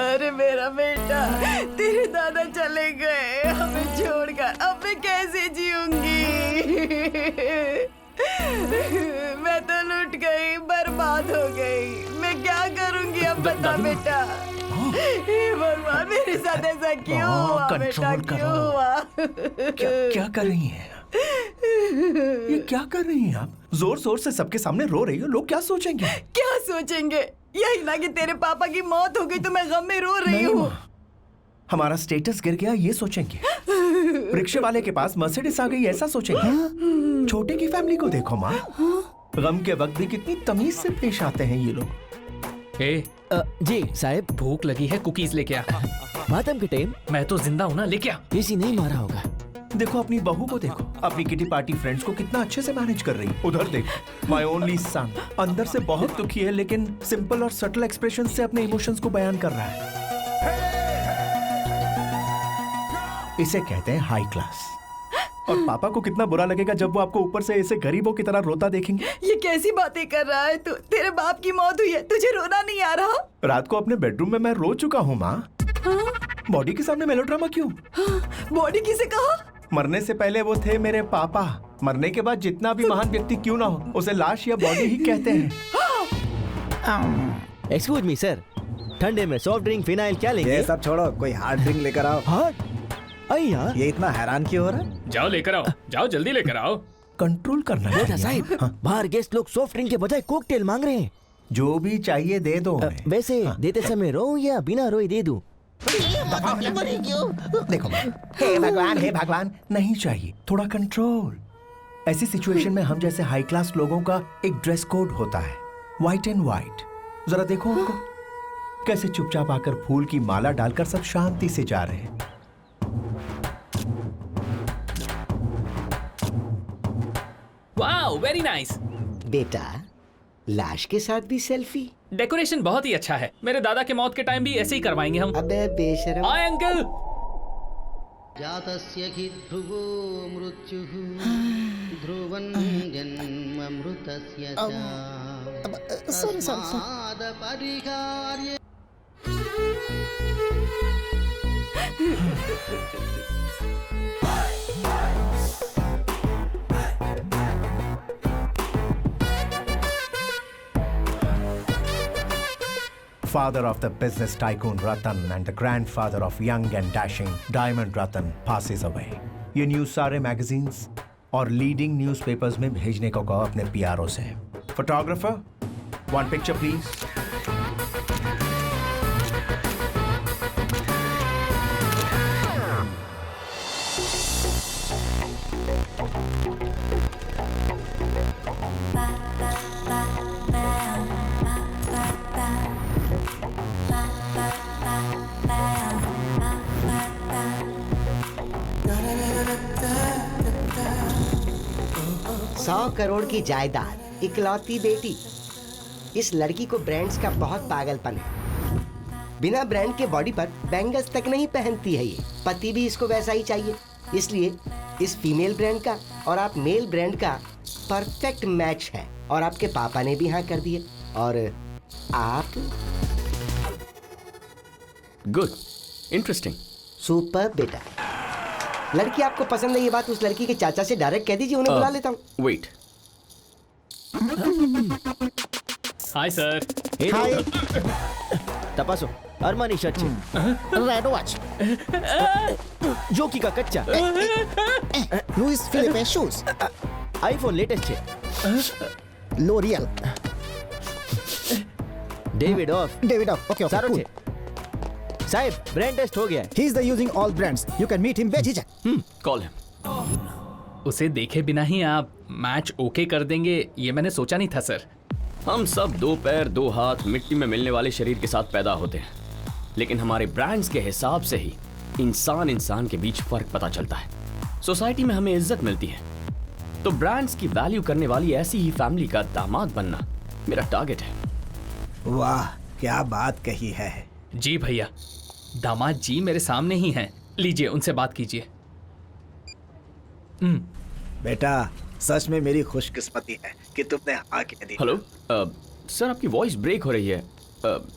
अरे मेरा बेटा, तेरे दादा चले गए हमें छोड़कर, अब मैं कैसे जीऊंगी? मैं तो लुट गई, बर्बाद हो गई। मैं क्या करूंगी अब बता बेटा। हे भगवान, मेरे साथ ऐसा क्यों हुआ बेटा, क्यों हुआ? क्या कर रही हैं? ये क्या कर रही हैं आप? जोर जोर से सबके सामने रो रही हो, लोग क्या सोचेंगे? क्या सोचेंगे? यही ना कि तेरे पापा की मौत हो गई तो मैं गम में रो रही हूँ। हमारा स्टेटस गिर गया ये सोचेंगे। रिक्शे वाले के पास मर्सिडीज आ गई ऐसा सोचेंगे। छोटे की फैमिली को देखो माँ, गम के वक्त भी कितनी तमीज से पेश आते हैं ये लोग। जी साहब, भूख लगी है, कुकीज लेके आ। मातम के टाइम मैं तो जिंदा हूँ ना, लेके आ। किसी नहीं मारा होगा। देखो अपनी बहू को देखो, अपनी किटी पार्टी फ्रेंड्स को कितना अच्छे से मैनेज कर रही है। उधर देखो, माय ओनली सन अंदर से बहुत दुखी है, लेकिन सिंपल और सटल एक्सप्रेशन से अपने इमोशंस को बयान कर रहा है। इसे कहते हैं हाई क्लास। और पापा को कितना बुरा लगेगा जब वो आपको ऊपर से ऐसे गरीबों की तरह रोता देखेंगे। ये कैसी बातें कर रहा है तू? तेरे बाप की मौत हुई है, तुझे रोना नहीं आ रहा? रात को अपने बेडरूम में मैं रो चुका हूँ माँ। बॉडी के सामने मेलोड्रामा क्यों? बॉडी किसे कहा? मरने से पहले वो थे मेरे पापा, मरने के बाद जितना भी महान व्यक्ति क्यों ना हो, उसे लाश या बॉडी ही कहते हैं। एक्सक्यूज मी सर, ठंडे में सॉफ्ट ड्रिंक फिनाइल क्या लेंगे? ये सब छोड़ो, कोई हार्ड ड्रिंक लेकर आओ। हार्ड? अय्या, ये इतना हैरान क्यों हो रहा है? जाओ लेकर आओ, जाओ जल्दी लेकर आओ। कंट्रोल करना बोधा चाहिए। साहब, बाहर गेस्ट लोग सॉफ्ट ड्रिंक के बजाय कोकटेल मांग रहे हैं। जो भी चाहिए दे दो उन्हें। वैसे देते समय रो या बिना रोए दे दूं? देखो हे भगवान, नहीं चाहिए, थोड़ा कंट्रोल। ऐसी सिचुएशन में हम जैसे हाई क्लास लोगों का एक ड्रेस कोड होता है, व्हाइट एंड व्हाइट। जरा देखो उनको, कैसे चुपचाप आकर फूल की माला डालकर सब शांति से जा रहे हैं। Wow, very nice. बेटा, लाश के साथ भी सेल्फी? डेकोरेशन बहुत ही अच्छा है। मेरे दादा के मौत के टाइम भी ऐसे ही करवाएंगे हम। अबे बेशरम। Hi uncle. जातस्य हि ध्रुवो मृत्युः ध्रुवं जन्ममृतस्य च तस्माद् परिहार्य। Father of the business tycoon Ratan and the grandfather of young and dashing Diamond Ratan passes away. ये न्यूज सारे मैगजीन्स और लीडिंग न्यूज़पेपर्स में भेजने को कहो अपने पीआरओ से। Photographer, one picture please. $100 crore की जायदाद, इकलौती बेटी। इस लड़की को ब्रांड्स का बहुत पागलपन है। बिना ब्रांड के बॉडी पर बैंगल्स तक नहीं पहनती है ये। पति भी इसको वैसा ही चाहिए, इसलिए इस फीमेल ब्रांड का और आप मेल ब्रांड का परफेक्ट मैच है। और आपके पापा ने भी हाँ कर दिए। और आप? गुड, इंटरेस्टिंग, सुपर बेटा। लड़की आपको पसंद है, ये बात उस लड़की के चाचा से डायरेक्ट कह दीजिए, उन्हें बुला लेता हूँ। वेट। Hi sir. हाय। तपासो, अरमानी शर्ट छे। Red watch. जोकी का कच्चा। Louis Philippe shoes. IPhone latest छे। लोरियल। Davidoff. ओके सारो छे। साहब, ब्रांड टेस्ट हो गया है। He is the using all brands. You can meet him बेझिझक। Call him. उसे देखे बिना ही आप मैच ओके कर देंगे ये मैंने सोचा नहीं था सर। हम सब 2 पैर 2 हाथ मिट्टी में मिलने वाले शरीर के साथ पैदा होते हैं, लेकिन हमारे ब्रांड्स के हिसाब से ही इंसान के बीच फर्क पता चलता है। सोसाइटी में हमें इज्जत मिलती है, तो ब्रांड्स की वैल्यू करने वाली ऐसी ही फैमिली का दामाद बनना मेरा टारगेट है। वाह, क्या बात कही है। जी भैया, दामाद जी मेरे सामने ही हैं, लीजिए उनसे बात कीजिए। बेटा, सच में मेरी खुशकिस्मती है कि तुमने हाँ कह दी। हेलो सर, आपकी वॉइस ब्रेक हो रही है,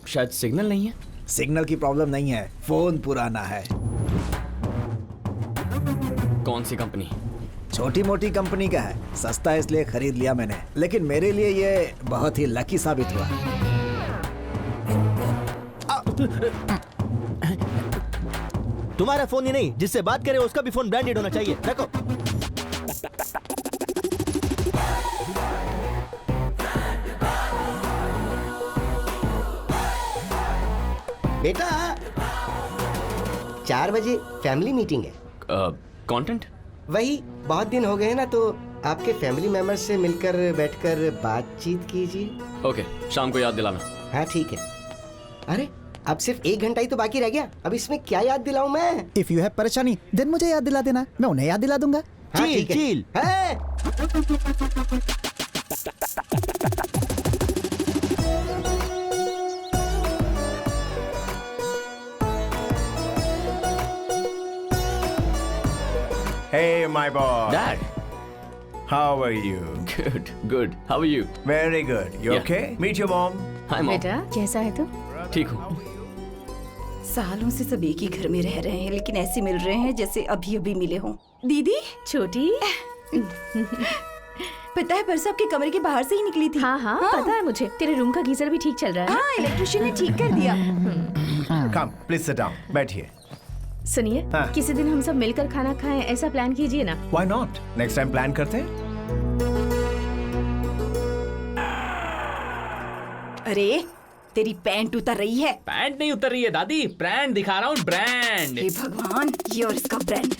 शायद सिग्नल नहीं है। सिग्नल की प्रॉब्लम नहीं है, फोन पुराना है। कौन सी कंपनी? छोटी मोटी कंपनी का है, सस्ता है इसलिए खरीद लिया मैंने, लेकिन मेरे लिए ये बहुत ही लकी साबित हुआ। तुम्हारा फोन ही नहीं, जिससे बात करे उसका भी फोन ब्रांडेड होना चाहिए। रखो। बेटा 4 बजे फैमिली मीटिंग है। कंटेंट? वही, बहुत दिन हो गए हैं ना, तो आपके फैमिली मेंबर्स से मिलकर बैठकर बातचीत कीजिए। ओके, शाम को याद दिलाना। हाँ ठीक है। अरे अब सिर्फ 1 घंटा ही तो बाकी रह गया, अब इसमें क्या याद दिलाऊं मैं? If you have परेशानी, then मुझे याद दिला देना, मैं उन्हें याद दिला दूंगा। हाँ, चील, ठीक है। चील। Hey, my boy. Dad. How are you? Good. How are you? Very good. You Yeah. okay? Meet your mom. Hi mom. बेटा कैसा है तू? ठीक हूँ। सालों से सब एक ही घर में रह रहे हैं, लेकिन ऐसे मिल रहे हैं जैसे अभी अभी मिले हों। दीदी छोटी। पता है परसों आपके कमरे के बाहर से ही निकली थी। हाँ, पता है मुझे। तेरे रूम का गीजर भी ठीक चल रहा है। हाँ, इलेक्ट्रिशियन ने ठीक कर दिया। Come, please sit down. बैठिए। सुनिए, हाँ। किसी दिन हम सब मिलकर खाना खाएं, ऐसा प्लान कीजिए ना। Why not? Next time plan करते हैं। अरे तेरी पैंट उतर रही है। पैंट नहीं उतर रही है दादी, ब्रांड दिखा रहा हूँ, ब्रांड। हे भगवान, ये और इसका ब्रांड।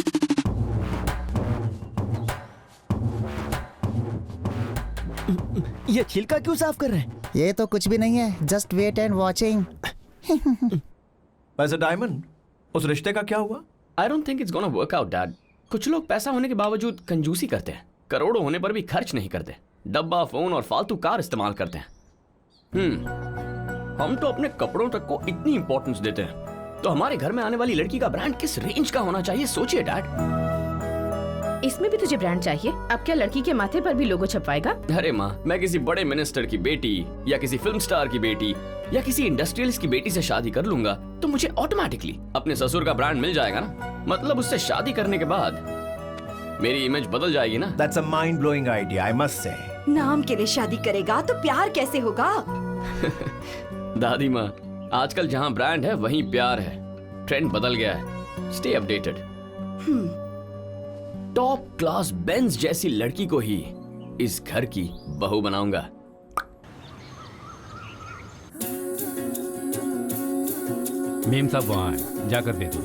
ये छिलका क्यों साफ कर रहे हैं? ये तो कुछ भी नहीं है, जस्ट वेट एंड वॉचिंग। वैसे डायमंड, उस रिश्ते का क्या हुआ? I don't think it's gonna work out, Dad. कुछ लोग पैसा होने के बावजूद कंजूसी करते हैं, करोड़ों होने पर भी खर्च नहीं करते, डब्बा, फोन और फालतू कार इस्तेमाल करते हैं। हम तो अपने कपड़ों तक को इतनी इंपॉर्टेंस देते हैं, तो हमारे घर में आने वाली लड़की का ब्रांड किस रेंज का होना चाहिए, सोचिए डैड। इसमें भी तुझे ब्रांड चाहिए? अब क्या लड़की के माथे पर भी लोगो छपवाएगा? अरे माँ, मैं किसी बड़े मिनिस्टर की बेटी या किसी फिल्म स्टार की बेटी या किसी इंडस्ट्रियलिस्ट की बेटी से शादी कर लूंगा तो मुझे ऑटोमेटिकली अपने ससुर का ब्रांड मिल जाएगा ना। मतलब उससे शादी करने के बाद मेरी इमेज बदल जाएगी ना। That's a mind-blowing idea, I must say. नाम के लिए शादी करेगा तो प्यार कैसे होगा? दादी माँ, आजकल जहाँ ब्रांड है वहीं प्यार है। ट्रेंड बदल गया है। Stay updated. Top class Benz जैसी लड़की को ही इस घर की बहू बनाऊंगा। मेम साहब वहाँ है, जाकर दे दो।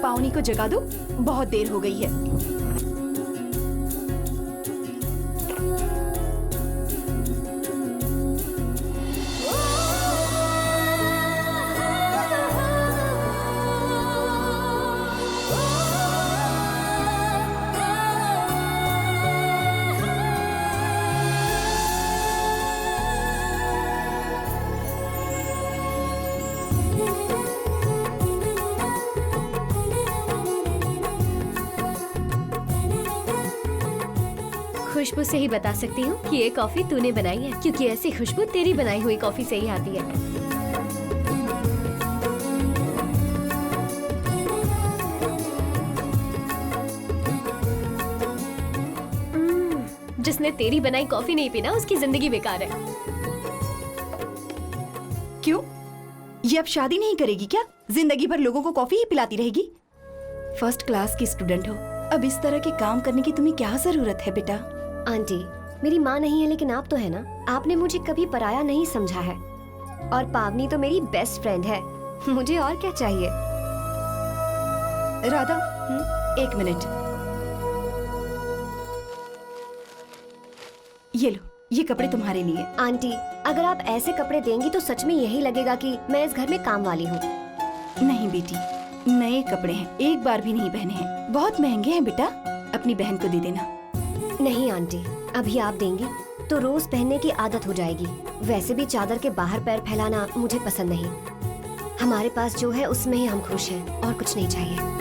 पावनी को जगा दो, बहुत देर हो गई है। खुशबू से ही बता सकती हूँ कि ये कॉफी तूने बनाई है, क्योंकि ऐसी खुशबू तेरी बनाई हुई कॉफी से ही आती है। जिसने तेरी बनाई कॉफी नहीं पीना उसकी जिंदगी बेकार है। क्यों? ये अब शादी नहीं करेगी क्या? जिंदगी भर लोगों को कॉफी ही पिलाती रहेगी? फर्स्ट क्लास की स्टूडेंट हो, अब इस तरह के काम करने की तुम्हें क्या जरूरत है बेटा? आंटी, मेरी माँ नहीं है लेकिन आप तो है ना। आपने मुझे कभी पराया नहीं समझा है, और पावनी तो मेरी बेस्ट फ्रेंड है। मुझे और क्या चाहिए? राधा, 1 मिनट। ये लो, ये कपड़े तुम्हारे लिए। आंटी, अगर आप ऐसे कपड़े देंगी तो सच में यही लगेगा कि मैं इस घर में काम वाली हूँ। नहीं बेटी, नए कपड़े हैं, एक बार भी नहीं पहने हैं, बहुत महंगे हैं बेटा, अपनी बहन को दे देना। नहीं आंटी, अभी आप देंगी तो रोज पहनने की आदत हो जाएगी। वैसे भी चादर के बाहर पैर फैलाना मुझे पसंद नहीं। हमारे पास जो है उसमें ही हम खुश हैं और कुछ नहीं चाहिए।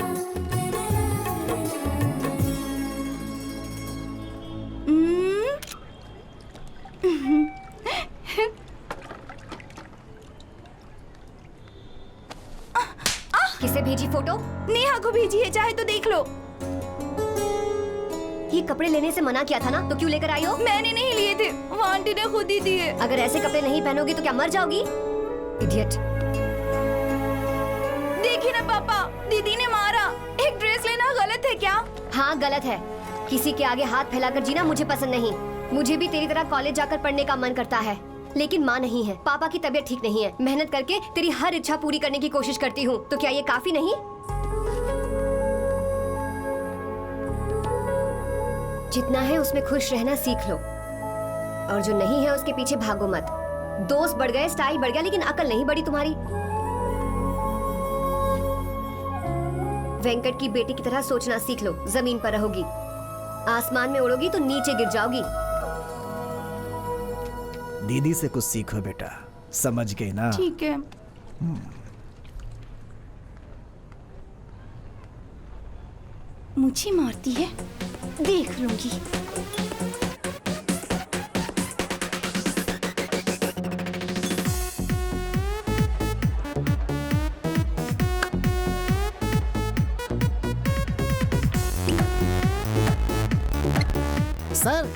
किसे भेजी फोटो? नेहा को भेजी है, चाहे तो देख लो। ये कपड़े लेने से मना किया था ना, तो क्यों लेकर आई हो? मैंने नहीं लिए थे, वो आंटी ने खुद ही दिए। अगर ऐसे कपड़े नहीं पहनोगी तो क्या मर जाओगी? इडियट। देखिए ना पापा, दीदी ने मारा। एक ड्रेस लेना गलत है क्या? हाँ गलत है। किसी के आगे हाथ फैलाकर जीना मुझे पसंद नहीं। मुझे भी तेरी तरह कॉलेज जाकर पढ़ने का मन करता है, लेकिन माँ नहीं है, पापा की तबीयत ठीक नहीं है। मेहनत करके तेरी हर इच्छा पूरी करने की कोशिश करती हूँ, तो क्या ये काफी नहीं? जितना है उसमें खुश रहना सीख लो, और जो नहीं है उसके पीछे भागो मत। दोस्त बढ़ गए, स्टाइल बढ़ गया, लेकिन अकल नहीं बढ़ी तुम्हारी। वेंकट की बेटी की तरह सोचना सीख लो। जमीन पर रहोगी, आसमान में उड़ोगी तो नीचे गिर जाओगी। दीदी से कुछ सीखो बेटा, समझ गई ना? ठीक है। मुझे मारती है, देख लूंगी। Sir,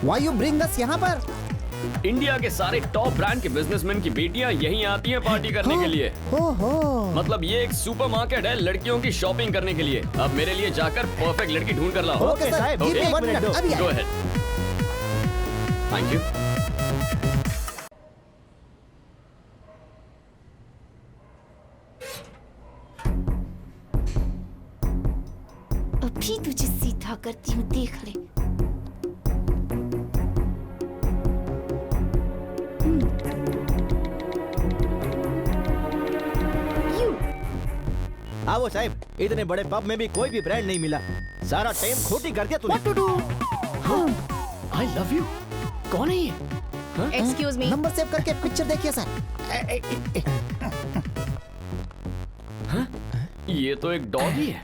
why you bring us यहाँ पर? इंडिया के सारे टॉप ब्रांड के बिजनेसमैन की बेटियां यहीं आती हैं पार्टी करने के लिए। मतलब ये एक सुपरमार्केट है लड़कियों की शॉपिंग करने के लिए। अब मेरे लिए जाकर परफेक्ट लड़की ढूंढ कर लाओ। ओके साहब, एक मिनट दो। Go ahead. Thank you. अभी तुझे सीधा करती हूँ, देख ले। आओ साहब, इतने बड़े पब में भी कोई भी ब्रांड नहीं मिला। सारा टाइम खोटी कर दिया तूने। What to do? I love you। कौन है ये? Excuse me। नंबर सेव करके पिक्चर देखिए सर। ये तो एक डॉगी है।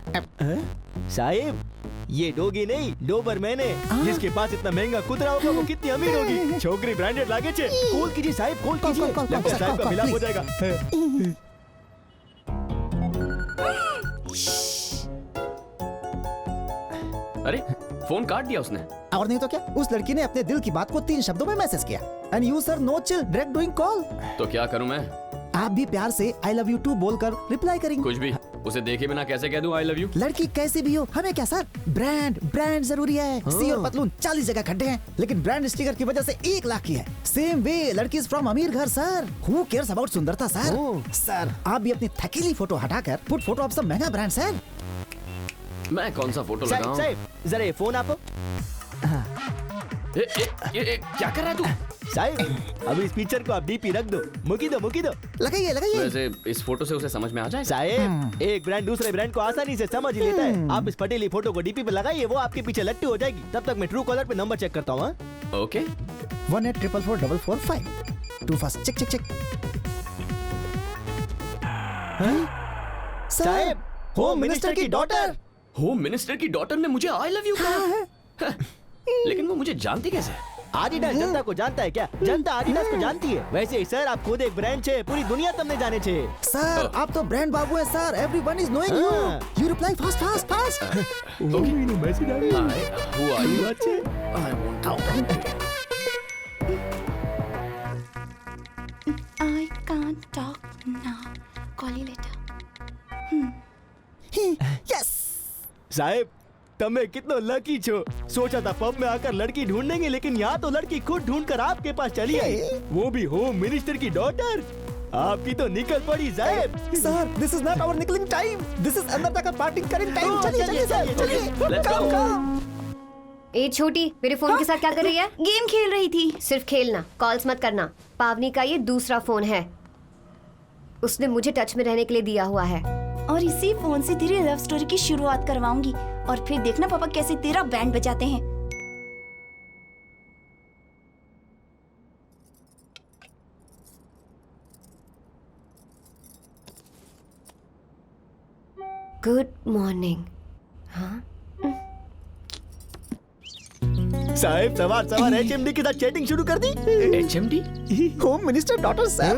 साहिब, ये डॉगी नहीं, डोबरमैन है। जिसके पास इतना महंगा कुतरा होगा वो कितनी अमीर होगी। छोकरी ब्रांडेड लागे छे। कॉल कीजिए साहिब, कॉल कीजिए। लगता है साहिब का मिलाप हो जाएगा। अरे फोन काट दिया उसने। और नहीं तो क्या, उस लड़की ने अपने दिल की बात को 3 शब्दों में मैसेज किया। And you sir no chill, direct doing call. तो क्या करूं मैं? आप भी प्यार से आई लव यू टू बोलकर रिप्लाई करेंगे। कुछ भी, उसे देखे बिना कैसे कह दूं आई लव यू? लड़की कैसी भी हो, हमें क्या सर, ब्रांड जरूरी है। सी और पतलून 40 जगह खड्डे हैं, लेकिन ब्रांड स्टिकर की वजह से 1 लाख की है। सेम वे लड़की फ्रॉम अमीर घर सर। हु केयर्स अबाउट सुंदरता सर। सर आप भी अपनी थकीली फोटो हटाकर पुट फोटो ऑफ सम महंगा ब्रांड सर। मैं कौन सा फोटो लगाऊं? साहिब, जरा ये फोन आप। क्या कर रहा है तू? साहिब, अभी इस पिक्चर को आप डीपी रख दो। मुकी दो। लगाइए। वैसे इस फोटो से उसे समझ में आ जाए? साहिब, एक ब्रांड दूसरे ब्रांड को आसानी से समझ ही लेता है। आप इस फटेली फोटो को डीपी पे लगाइए, वो आपके पीछे लट्टू हो जाएगी। तब तक मैं ट्रू कॉलर पे नंबर चेक करता हूँ। ओके। 1844445 two first check. साहिब, होम मिनिस्टर की डॉटर। होम मिनिस्टर की डॉटर ने मुझे आई लव यू कहा। लेकिन वो मुझे जानती कैसे? आदिडास जनता को जानता है क्या? जनता आदिडास को जानती है। वैसे ही सर, आप खुद एक ब्रांड छे, पूरी दुनिया तुमने जाने छे। सर आप तो ब्रांड बाबू है sir, everyone is knowing you. You reply fast. Okay, message आ गया। Who are you? I want to I can't talk now. Call you later. Yes साहिब, તમે कितना लकी छो। सोचा था पब में आकर लड़की ढूंढेंगे, लेकिन यहाँ तो लड़की खुद ढूंढकर आपके पास चली आई, वो भी होम मिनिस्टर की डॉटर। आपकी तो निकल पड़ी साहिब। Sir this is not our निकलिंग टाइम, दिस इज अन्नदा का पार्टी करेंगे टाइम। चलिए चलिए, सर, चलिए। कम। ए छोटी, मेरे फोन के साथ क्या कर रही है? गेम खेल रही थी। सिर्फ खेलना, कॉल्स मत करना। पावनी का ये दूसरा फोन है, उसने मुझे टच में रहने के लिए दिया हुआ है। और इसी फोन से तेरी लव स्टोरी की शुरुआत करवाऊंगी और फिर देखना पापा कैसे तेरा बैंड बजाते हैं। Good morning. हाँ साहब सवार सवार HMD के साथ चैटिंग शुरू कर दी। HMD? Home minister daughter sir.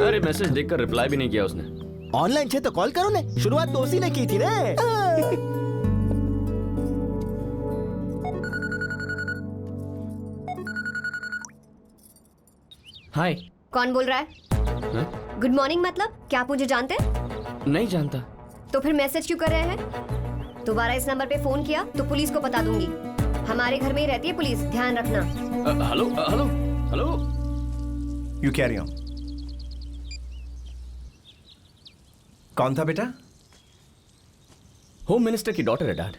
अरे मैसेज देखकर रिप्लाई भी नहीं किया उसने। ऑनलाइन छे तो कॉल करो ने, शुरुआत तो उसी ने की थी ने। हाय। कौन बोल रहा है? गुड मॉर्निंग मतलब क्या आप मुझे जानते हैं? नहीं जानता। तो फिर मैसेज क्यों कर रहे हैं? दोबारा इस नंबर पे फोन किया तो पुलिस को बता दूंगी। हमारे घर में ही रहती है पुलिस, ध्यान रखना। Hello hello hello. You carry on. कौन था बेटा? होम मिनिस्टर की डॉटर है डैड।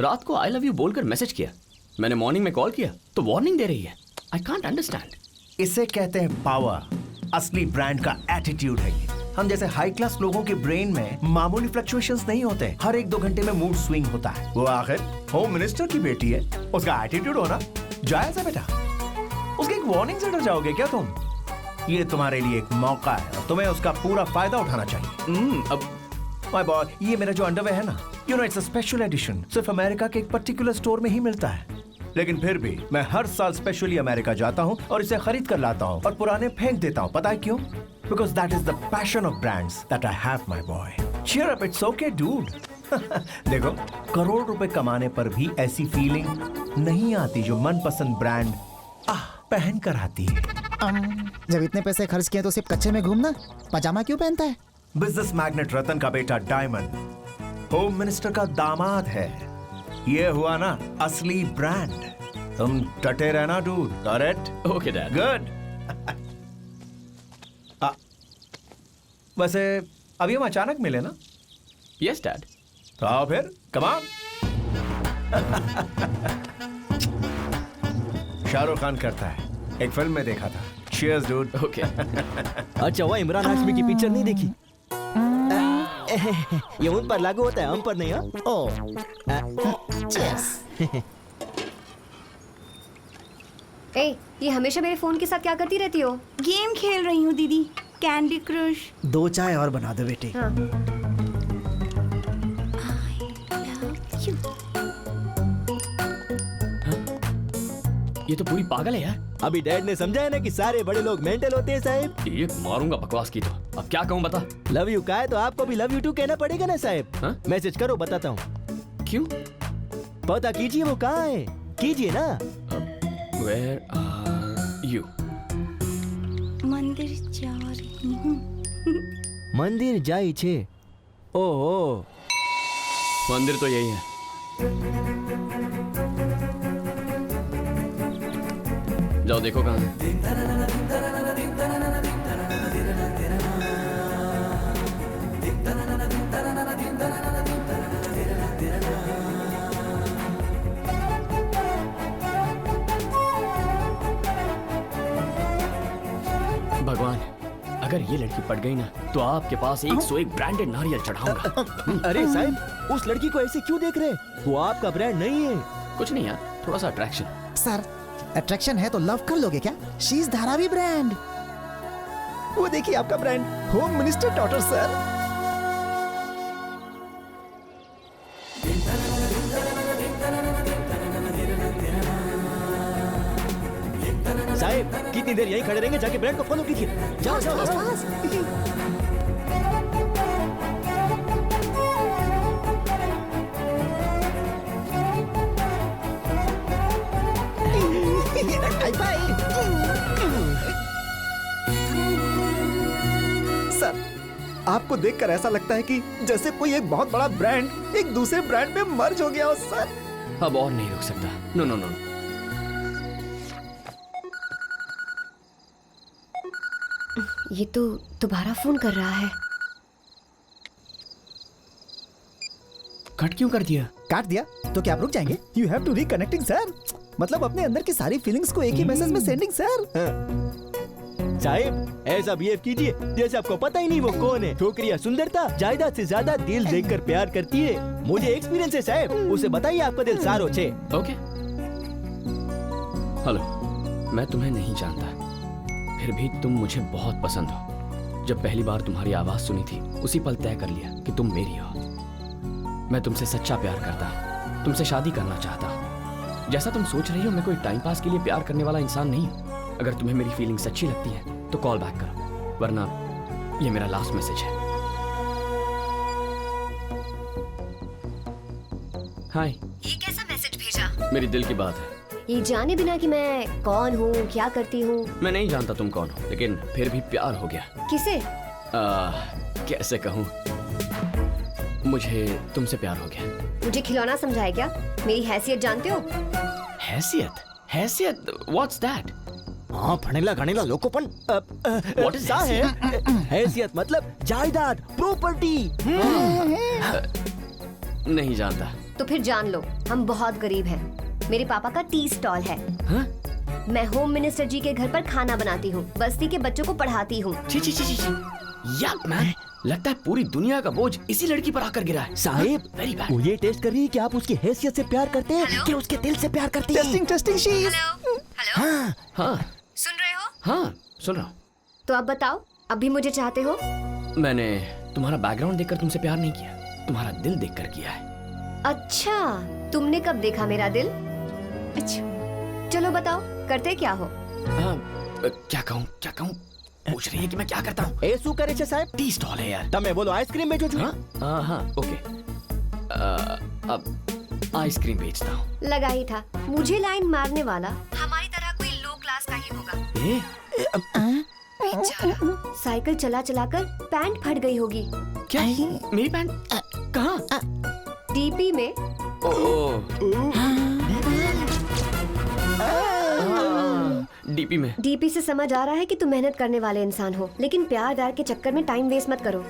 रात को आई लव यू बोलकर मैसेज किया, मैंने मॉर्निंग में कॉल किया तो वार्निंग दे रही है। I can't understand. इसे कहते हैं पावर। असली ब्रांड का एटीट्यूड है ये। हम जैसे हाई क्लास लोगों के ब्रेन में मामूली फ्लक्चुएशंस नहीं होते, हर 1-2 घंटे में मूड स्विंग होता है। वो आखिर होम मिनिस्टर की बेटी है, उसका एटीट्यूड होना जायज है बेटा। उसकी एक वार्निंग से डर जाओगे क्या तुम? ये तुम्हारे लिए एक मौका है और तुम्हें उसका पूरा फायदा उठाना चाहिए। अब माय बॉय, ये मेरा जो अंडरवेयर है ना, you know it's a special edition, सिर्फ अमेरिका के एक पर्टिकुलर स्टोर में ही मिलता है। लेकिन फिर भी मैं हर साल स्पेशली अमेरिका जाता हूँ और इसे खरीद कर लाता हूँ और पुराने फेंक देता हूँ। पता है क्यों? Because that is the passion of brands that I have, my boy. Cheer up, it's okay, dude. देखो, करोड़ रुपए कमाने पर भी ऐसी फीलिंग नहीं आती जो मनपसंद ब्रांड पहन कर आती है। जब इतने पैसे खर्च किए तो सिर्फ कच्चे में घूमना, पजामा क्यों पहनता है? बिजनेस मैग्नेट रतन का बेटा डायमंड होम मिनिस्टर का दामाद है। ये हुआ ना असली ब्रांड। तुम डटे रहना dude. Correct? Okay dad. Good. वैसे अभी हम अचानक मिले ना? Yes dad. तो आओ फिर, कम ऑन। शाहरुख खान करता है, एक फिल्म में देखा था। Cheers, dude. ओके। अच्छा वो इमरान हाशमी की पिक्चर नहीं देखी? ये उन पर लागू होता है, हम पर नहीं। ए, ये हमेशा मेरे फोन के साथ क्या करती रहती हो? गेम खेल रही हूँ दीदी, कैंडी क्रश। 2 चाय और बना दो बेटी। हाँ। ये तो पूरी पागल है यार। अभी डैड ने समझाया ना कि सारे बड़े लोग मेंटल होते हैं साहब। ये मारूंगा बकवास की तो। अब क्या कहूँ बता? लव यू का है तो आपको भी लव यू टू कहना पड़ेगा ना साहब। मैसेज करो, बताता हूँ। क्यों? पता कीजिए वो कहाँ है, कीजिए ना। Where are you? मंदिर जा रही हूँ। मंदिर जाई छे। ओहो, मंदिर तो यही है। जाओ देखो कहाँ है। भगवान, अगर ये लड़की पट गई ना तो आपके पास 101 ब्रांडेड नारियल चढ़ाऊंगा। अरे साहब, उस लड़की को ऐसे क्यों देख रहे? वो आपका ब्रांड नहीं है। कुछ नहीं यार, थोड़ा सा अट्रैक्शन। सर, अट्रैक्शन है तो लव कर लोगे क्या? She is Dharavi brand. वो देखिए आपका brand, home minister daughter sir. साहब कितनी देर यहीं खड़े रहेंगे? जाके ब्रांड को फॉलो कीजिए। जाओ जाओ जाओ। सर, आपको देखकर ऐसा लगता है कि जैसे कोई एक बहुत बड़ा ब्रांड एक दूसरे ब्रांड में मर्ज हो गया हो सर। अब और नहीं रुक सकता। No no no. ये तो दोबारा फोन कर रहा है। कट क्यों कर दिया? काट दिया तो क्या आप रुक जाएंगे? You have to reconnecting sir, मतलब अपने अंदर की सारी फीलिंग्स को एक ही मैसेज में सेंडिंग सर। साहिब ऐसा बिहेव कीजिए जैसे आपको पता ही नहीं वो कौन है। छोकरियाँ सुंदरता जायदाद से ज्यादा दिल देखकर प्यार करती है। मुझे एक्सपीरियंस है साहब, उसे बताइए आपका दिल सारो छे। ओके। हेलो, मैं तुम्हें नहीं जानता, फिर भी तुम मुझे बहुत पसंद हो। जब पहली बार तुम्हारी आवाज सुनी थी उसी पल तय कर लिया कि तुम मेरी हो। मैं तुमसे सच्चा प्यार करता, तुमसे शादी करना चाहता। जैसा तुम सोच रही हो मैं कोई टाइम पास के लिए प्यार करने वाला इंसान नहीं हूँ। अगर तुम्हें मेरी फीलिंग्स अच्छी लगती है तो कॉल बैक करो, वरना ये मेरा लास्ट मैसेज है। हाय। ये कैसा मैसेज भेजा? मेरी दिल की बात है। ये जाने बिना कि मैं कौन हूँ, क्या करती हूँ। मैं नहीं जानता तुम कौन हो, लेकिन फिर भी प्यार हो गया। किसे? कैसे कहूँ, मुझे तुमसे प्यार हो गया। मुझे खिलौना समझा है क्या? मेरी हैसियत जानते हो? हैसियत? हैसियत? What's that? हाँ फणेला गणेला लोकोपन। What is है? हैसियत मतलब जायदाद, प्रॉपर्टी। नहीं जानता। तो फिर जान लो, हम बहुत गरीब हैं। मेरे पापा का टी स्टॉल है। हाँ? मैं होम मिनिस्टर जी के घर पर खाना बनाती हूँ, बस्ती के बच्चों को पढ़ाती हूँ। याक मैन, लगता है पूरी दुनिया का बोझ इसी लड़की पर आकर गिरा है। Sahib very bad. वो ये टेस्ट कर रही है कि आप उसकी हैसियत से प्यार करते हैं कि उसके दिल से प्यार करते हैं। Testing testing शीज। हेलो, हाँ सुन रहे हो? हाँ सुन रहा हूँ। तो अब बताओ, अब भी मुझे चाहते हो? मैंने तुम्हारा बैकग्राउंड देखकर तुमसे प्यार नहीं किया, तुम्हारा दिल देखकर किया है। अच्छा, तुमने कब देखा मेरा दिल? अच्छा, चलो बताओ, करते क्या हो? क्या कहूँ पूछ रही है कि मैं क्या करता हूँ। ए शू करे छे साहब? टी स्टॉल है यार। तमे बोलो आइसक्रीम बेचो छो? हाँ ओके। अब आइसक्रीम बेचता हूँ। लगा ही था, मुझे लाइन मारने वाला हमारी तरह कोई लो क्लास का ही होगा। बेचारा साइकिल चला चलाकर पैंट फट गई होगी। क्या? मेरी पैंट कहाँ? डीपी में। डीपी में। डीपी से समझ आ रहा है कि तुम मेहनत करने वाले इंसान हो, लेकिन प्यार व्यार के चक्कर में टाइम वेस्ट मत करो।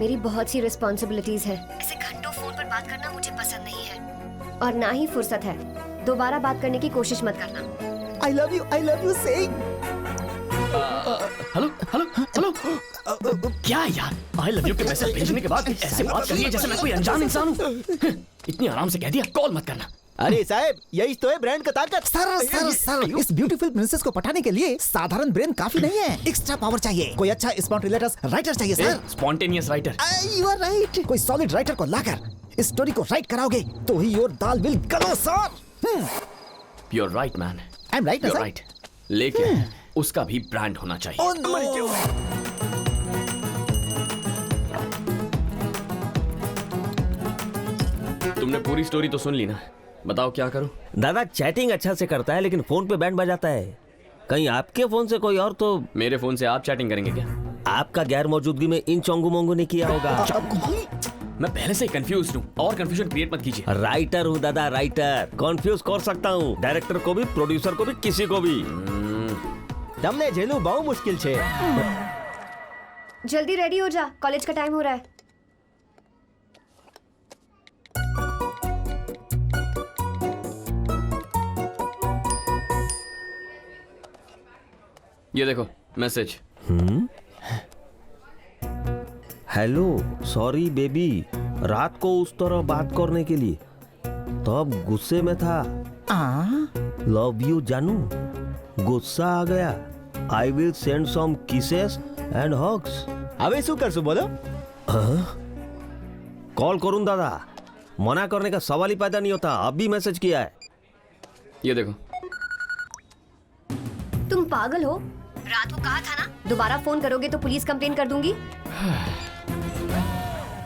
मेरी बहुत सी रिस्पॉन्सिबिलिटीज है। ऐसे घंटों फोन पर बात करना मुझे पसंद नहीं है, और ना ही फुर्सत है। दोबारा बात करने की कोशिश मत करना। I love you saying। Hello क्या यार, आई लव यू के मैसेज भेजने के बाद ऐसे बात कर रही है जैसे मैं कोई अनजान इंसान हूँ। इतनी आराम से कह दिया कॉल मत करना। अरे साहब, यही तो है ब्रांड का ताकत। सर, इस ब्यूटीफुल प्रिंसेस को पटाने के लिए साधारण ब्रेन काफी नहीं है, एक्स्ट्रा पावर चाहिए। कोई अच्छा स्पॉन्टेनियस राइटर चाहिए sir. Spontaneous writer? You are right. कोई सॉलिड राइटर को लाकर इस स्टोरी को राइट कराओगे तो ही your dal will glow sir. You are right man. I am right ना सर? राइट, लेकिन उसका भी ब्रांड होना चाहिए। तुमने पूरी स्टोरी तो सुन ली ना, बताओ क्या करूं? दादा चैटिंग अच्छा से करता है लेकिन फोन पे बैंड बजाता है। कहीं आपके फोन से कोई और तो? मेरे फोन से आप चैटिंग करेंगे क्या? आपका गैर मौजूदगी में इन चोंगू मोंगू ने किया होगा। मैं पहले से ही कंफ्यूज हूँ, और कंफ्यूजन क्रिएट मत कीजिए। राइटर हूँ दादा, राइटर। कंफ्यूज कर सकता हूँ डायरेक्टर को भी, प्रोड्यूसर को भी, किसी को भी। तुमने झेलू बहुत मुश्किल छे। जल्दी रेडी हो जा, कॉलेज का टाइम हो रहा है। ये देखो मैसेज। हेलो, सॉरी बेबी, रात को उस तरह बात करने के लिए, तब गुस्से में था। लव यू जानू, गुस्सा आ गया। I will send some kisses and hugs. अबे शू करसु बोलो? कॉल करूं दादा, मना करने का सवाल ही पैदा नहीं होता। अभी मैसेज किया है। ये देखो। तुम पागल हो? रात को कहा था ना, दोबारा फोन करोगे तो पुलिस कंप्लेन कर दूंगी।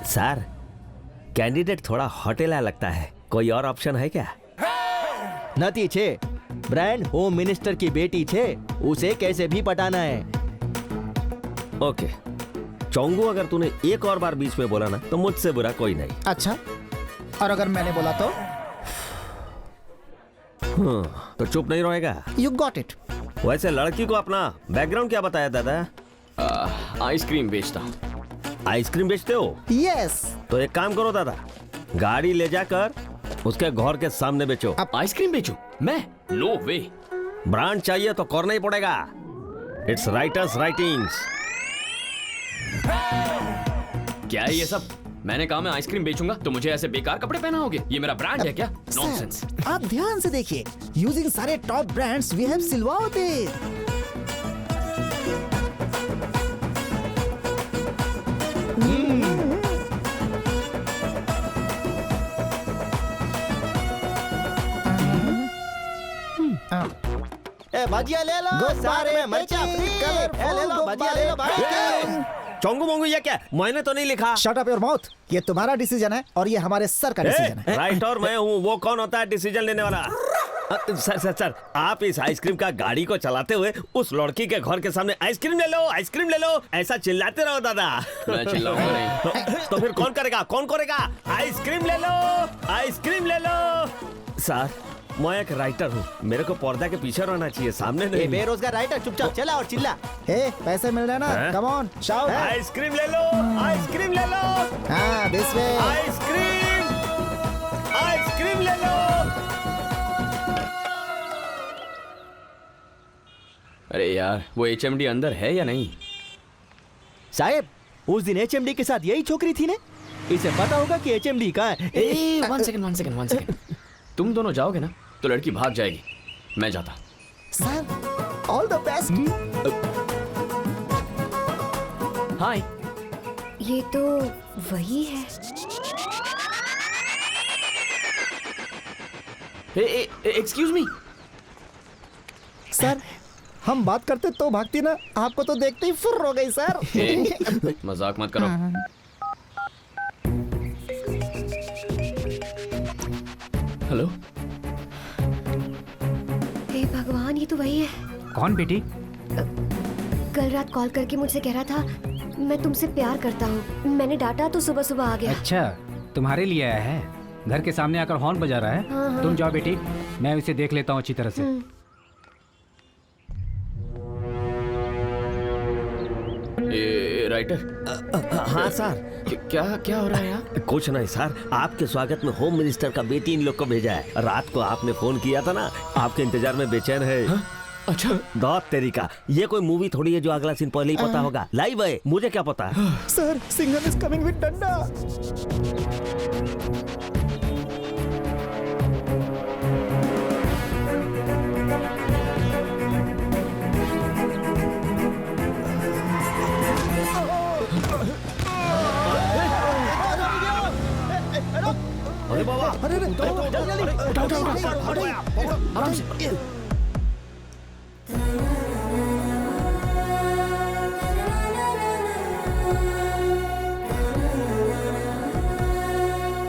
सर, कैंडिडेट थोड़ा होटेला लगता है, कोई और ऑप्शन है क्या? नती छे, ब्रांड होम मिनिस्टर की बेटी छे, उसे कैसे भी पटाना है। ओके चोंगू, अगर तूने एक और बार बीच में बोला ना तो मुझसे बुरा कोई नहीं। अच्छा, और अगर मैंने बोला तो? तो चुप नहीं रहेगा। You got it. वैसे लड़की को अपना बैकग्राउंड क्या बताया दादा? आइसक्रीम बेचता हूँ। आइसक्रीम बेचते हो? यस। तो एक काम करो दादा, गाड़ी ले जाकर उसके घर के सामने बेचो। आइसक्रीम बेचो? मैं? नो वे। ब्रांड चाहिए तो करना ही पड़ेगा। It's writers writings. क्या है ये सब? मैंने कहा मैं आइसक्रीम बेचूंगा तो मुझे ऐसे बेकार कपड़े पहनाओगे? ये मेरा ब्रांड है क्या? नॉनसेंस। आप ध्यान से देखिए, यूजिंग सारे टॉप ब्रांड्स वी हैव सिलवाते। भजिया ले लो, सारे में मर्चा फ्री। ले लो भजिया ले लो भाई। चोंगू मोंगू ये क्या? मैंने तो नहीं लिखा। Shut up your mouth. ये तुम्हारा डिसीजन है और ये हमारे सर का डिसीजन है। राइटर मैं हूँ, वो कौन होता है डिसीजन लेने वाला? सर आप इस आइसक्रीम का गाड़ी को चलाते हुए उस लड़की के घर के सामने आइसक्रीम ले लो ऐसा चिल्लाते रहो दादा। मैं चिल्लाऊंगा नहीं। तो फिर कौन करेगा? आइसक्रीम ले लो। सर मैं एक राइटर हूँ, मेरे को पर्दा के पीछे रहना चाहिए, सामने नहीं। बेरोजगार राइटर चुपचाप चला और चिल्ला। पैसे मिल रहे ना? Come on shout. आइसक्रीम ले लो। हाँ, दिस वे। आइसक्रीम ले लो। अरे यार, वो HMD अंदर है या नहीं? साहब, उस दिन HMD के साथ यही छोकरी थी ने? इसे पता होगा कि HMD कहाँ है। One second. तुम दोनों जाओगे ना तो लड़की भाग जाएगी। मैं जाता। Sir, all the best. Hi. ये तो वही है। Excuse me. सर, हम बात करते तो भागती ना, आपको तो देखते ही फुर्र हो गई सर। मजाक मत करो। हेलो। हे भगवान, ये तो वही है। कौन बेटी? कल रात कॉल करके मुझसे कह रहा था मैं तुमसे प्यार करता हूँ। मैंने डांटा तो सुबह सुबह आ गया। अच्छा, तुम्हारे लिए आया है? घर के सामने आकर हॉर्न बजा रहा है। हाँ। तुम जाओ बेटी, मैं उसे देख लेता हूँ अच्छी तरह से। राइटर। हाँ सर। क्या हो रहा है यहाँ? कुछ नहीं सर, आपके स्वागत में होम मिनिस्टर का बेटी इन लोग को भेजा है। रात को आपने फोन किया था ना, आपके इंतजार में बेचैन है। हाँ? अच्छा। दौत तेरी का, ये कोई मूवी थोड़ी है जो अगला सीन पहले ही पता होगा। लाइव है, मुझे क्या पता। Sir, Singham is coming with डंडा। अरे बाबा, आराम से।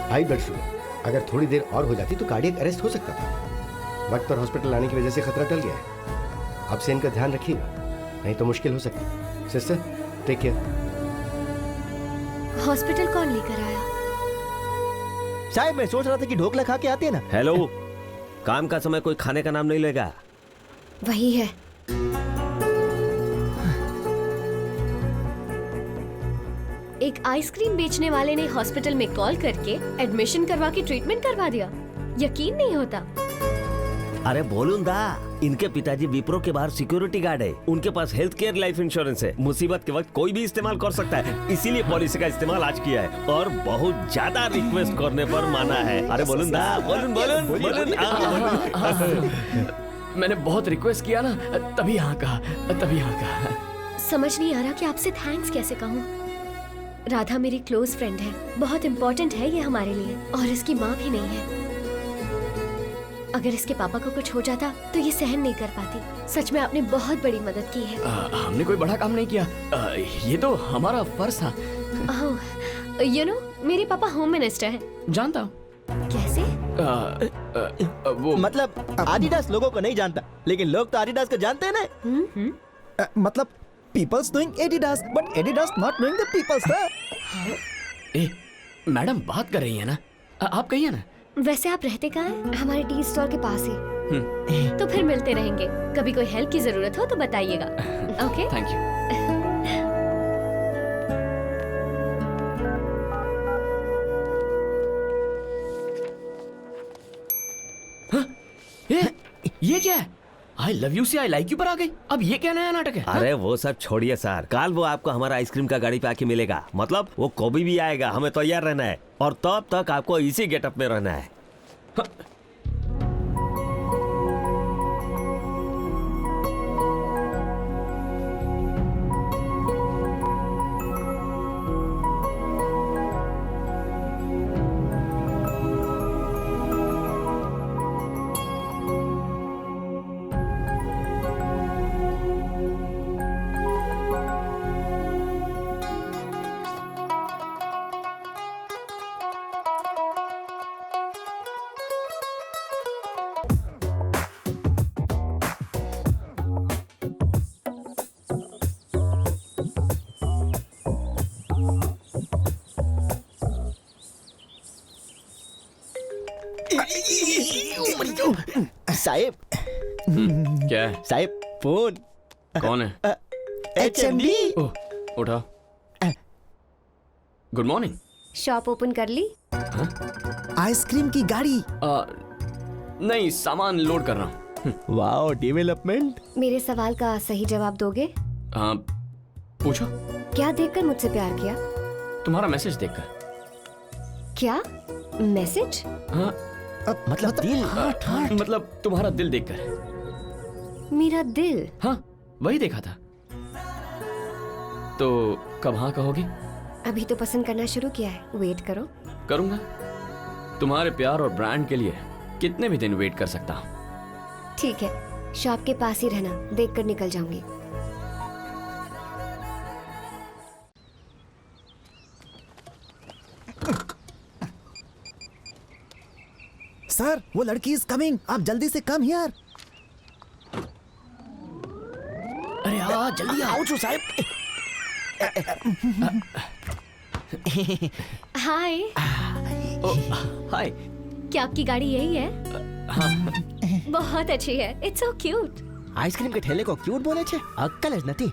हाई ब्लड शुगर अगर थोड़ी देर और हो जाती तो कार्डियक अरेस्ट हो सकता था। वक्त पर हॉस्पिटल आने की वजह से खतरा टल गया है। अब से इनका ध्यान रखिएगा, नहीं तो मुश्किल हो सकती है। Sister, take care. हॉस्पिटल कौन लेकर आया? साहब, मैं सोच रहा था कि ढोकला खा के आते हैं ना। हेलो, काम का समय कोई खाने का नाम नहीं लेगा। वही है। एक आइसक्रीम बेचने वाले ने हॉस्पिटल में कॉल करके एडमिशन करवा के ट्रीटमेंट करवा दिया। यकीन नहीं होता। अरे बोलूं दा, इनके पिताजी विप्रो के बाहर सिक्योरिटी गार्ड है। उनके पास हेल्थ केयर लाइफ इंश्योरेंस है। मुसीबत के वक्त कोई भी इस्तेमाल कर सकता है, इसीलिए पॉलिसी का इस्तेमाल आज किया है और बहुत ज्यादा रिक्वेस्ट करने पर माना है। अरे बोलूं दा, बोलूं। मैंने बहुत रिक्वेस्ट किया ना, तभी हाँ कहा। समझ नहीं आ रहा कि आपसे थैंक्स कैसे कहूँ। राधा मेरी क्लोज फ्रेंड है, बहुत इम्पोर्टेंट है ये हमारे लिए, और इसकी माँ भी नहीं है। अगर इसके पापा को कुछ हो जाता तो ये सहन नहीं कर पाती। सच में आपने बहुत बड़ी मदद की है। हमने कोई बड़ा काम नहीं किया, ये तो हमारा फर्ज था। यू नो, मेरे पापा होम मिनिस्टर हैं। जानता हूँ। कैसे? वो मतलब आदिडास लोगों को नहीं जानता, लेकिन लोग तो आदिडास को जानते हैं ना। मतलब peoples knowing Adidas but Adidas not knowing the peoples. ए, मैडम बात कर रही है ना, आप कहिए ना। वैसे आप रहते कहाँ हैं? हमारे टी स्टॉल के पास ही। तो फिर मिलते रहेंगे। कभी कोई हेल्प की जरूरत हो तो बताइएगा। ओके? Thank you. ये क्या है? आई लव यू से आई लाइक यू पर आ गई। अब ये क्या नया नाटक है? अरे वो सब छोड़िए सर, कल वो आपको हमारा आइसक्रीम का गाड़ी पे आके मिलेगा। मतलब वो कभी भी आएगा, हमें तैयार रहना है और तब तक आपको इसी गेटअप में रहना है। साहिब क्या है? साहिब फोन। कौन है? HMD। ओह, उठा। Good morning. शॉप ओपन कर ली? आइसक्रीम की गाड़ी। नहीं, सामान लोड कर रहा हूँ। Wow, development. मेरे सवाल का सही जवाब दोगे? पूछो। क्या देखकर मुझसे प्यार किया? तुम्हारा मैसेज देखकर। क्या मैसेज? हाँ, मतलब दिल। मतलब तुम्हारा दिल देखकर। मेरा दिल? हाँ, वही देखा था। तो कब हाँ कहोगी? अभी तो पसंद करना शुरू किया है, वेट करो। करूंगा। तुम्हारे प्यार और ब्रांड के लिए कितने भी दिन वेट कर सकता हूँ। ठीक है, शॉप के पास ही रहना, देखकर निकल जाऊंगी। सर, वो लड़की इज कमिंग, आप जल्दी से कम हियर। अरे हाँ, जल्दी आओ जो साहब। हाय। हाय। क्या आपकी गाड़ी यही है? हाँ। बहुत अच्छी है, इट्स सो क्यूट। आइसक्रीम के ठेले को क्यूट बोले छे? अक्कल है नती।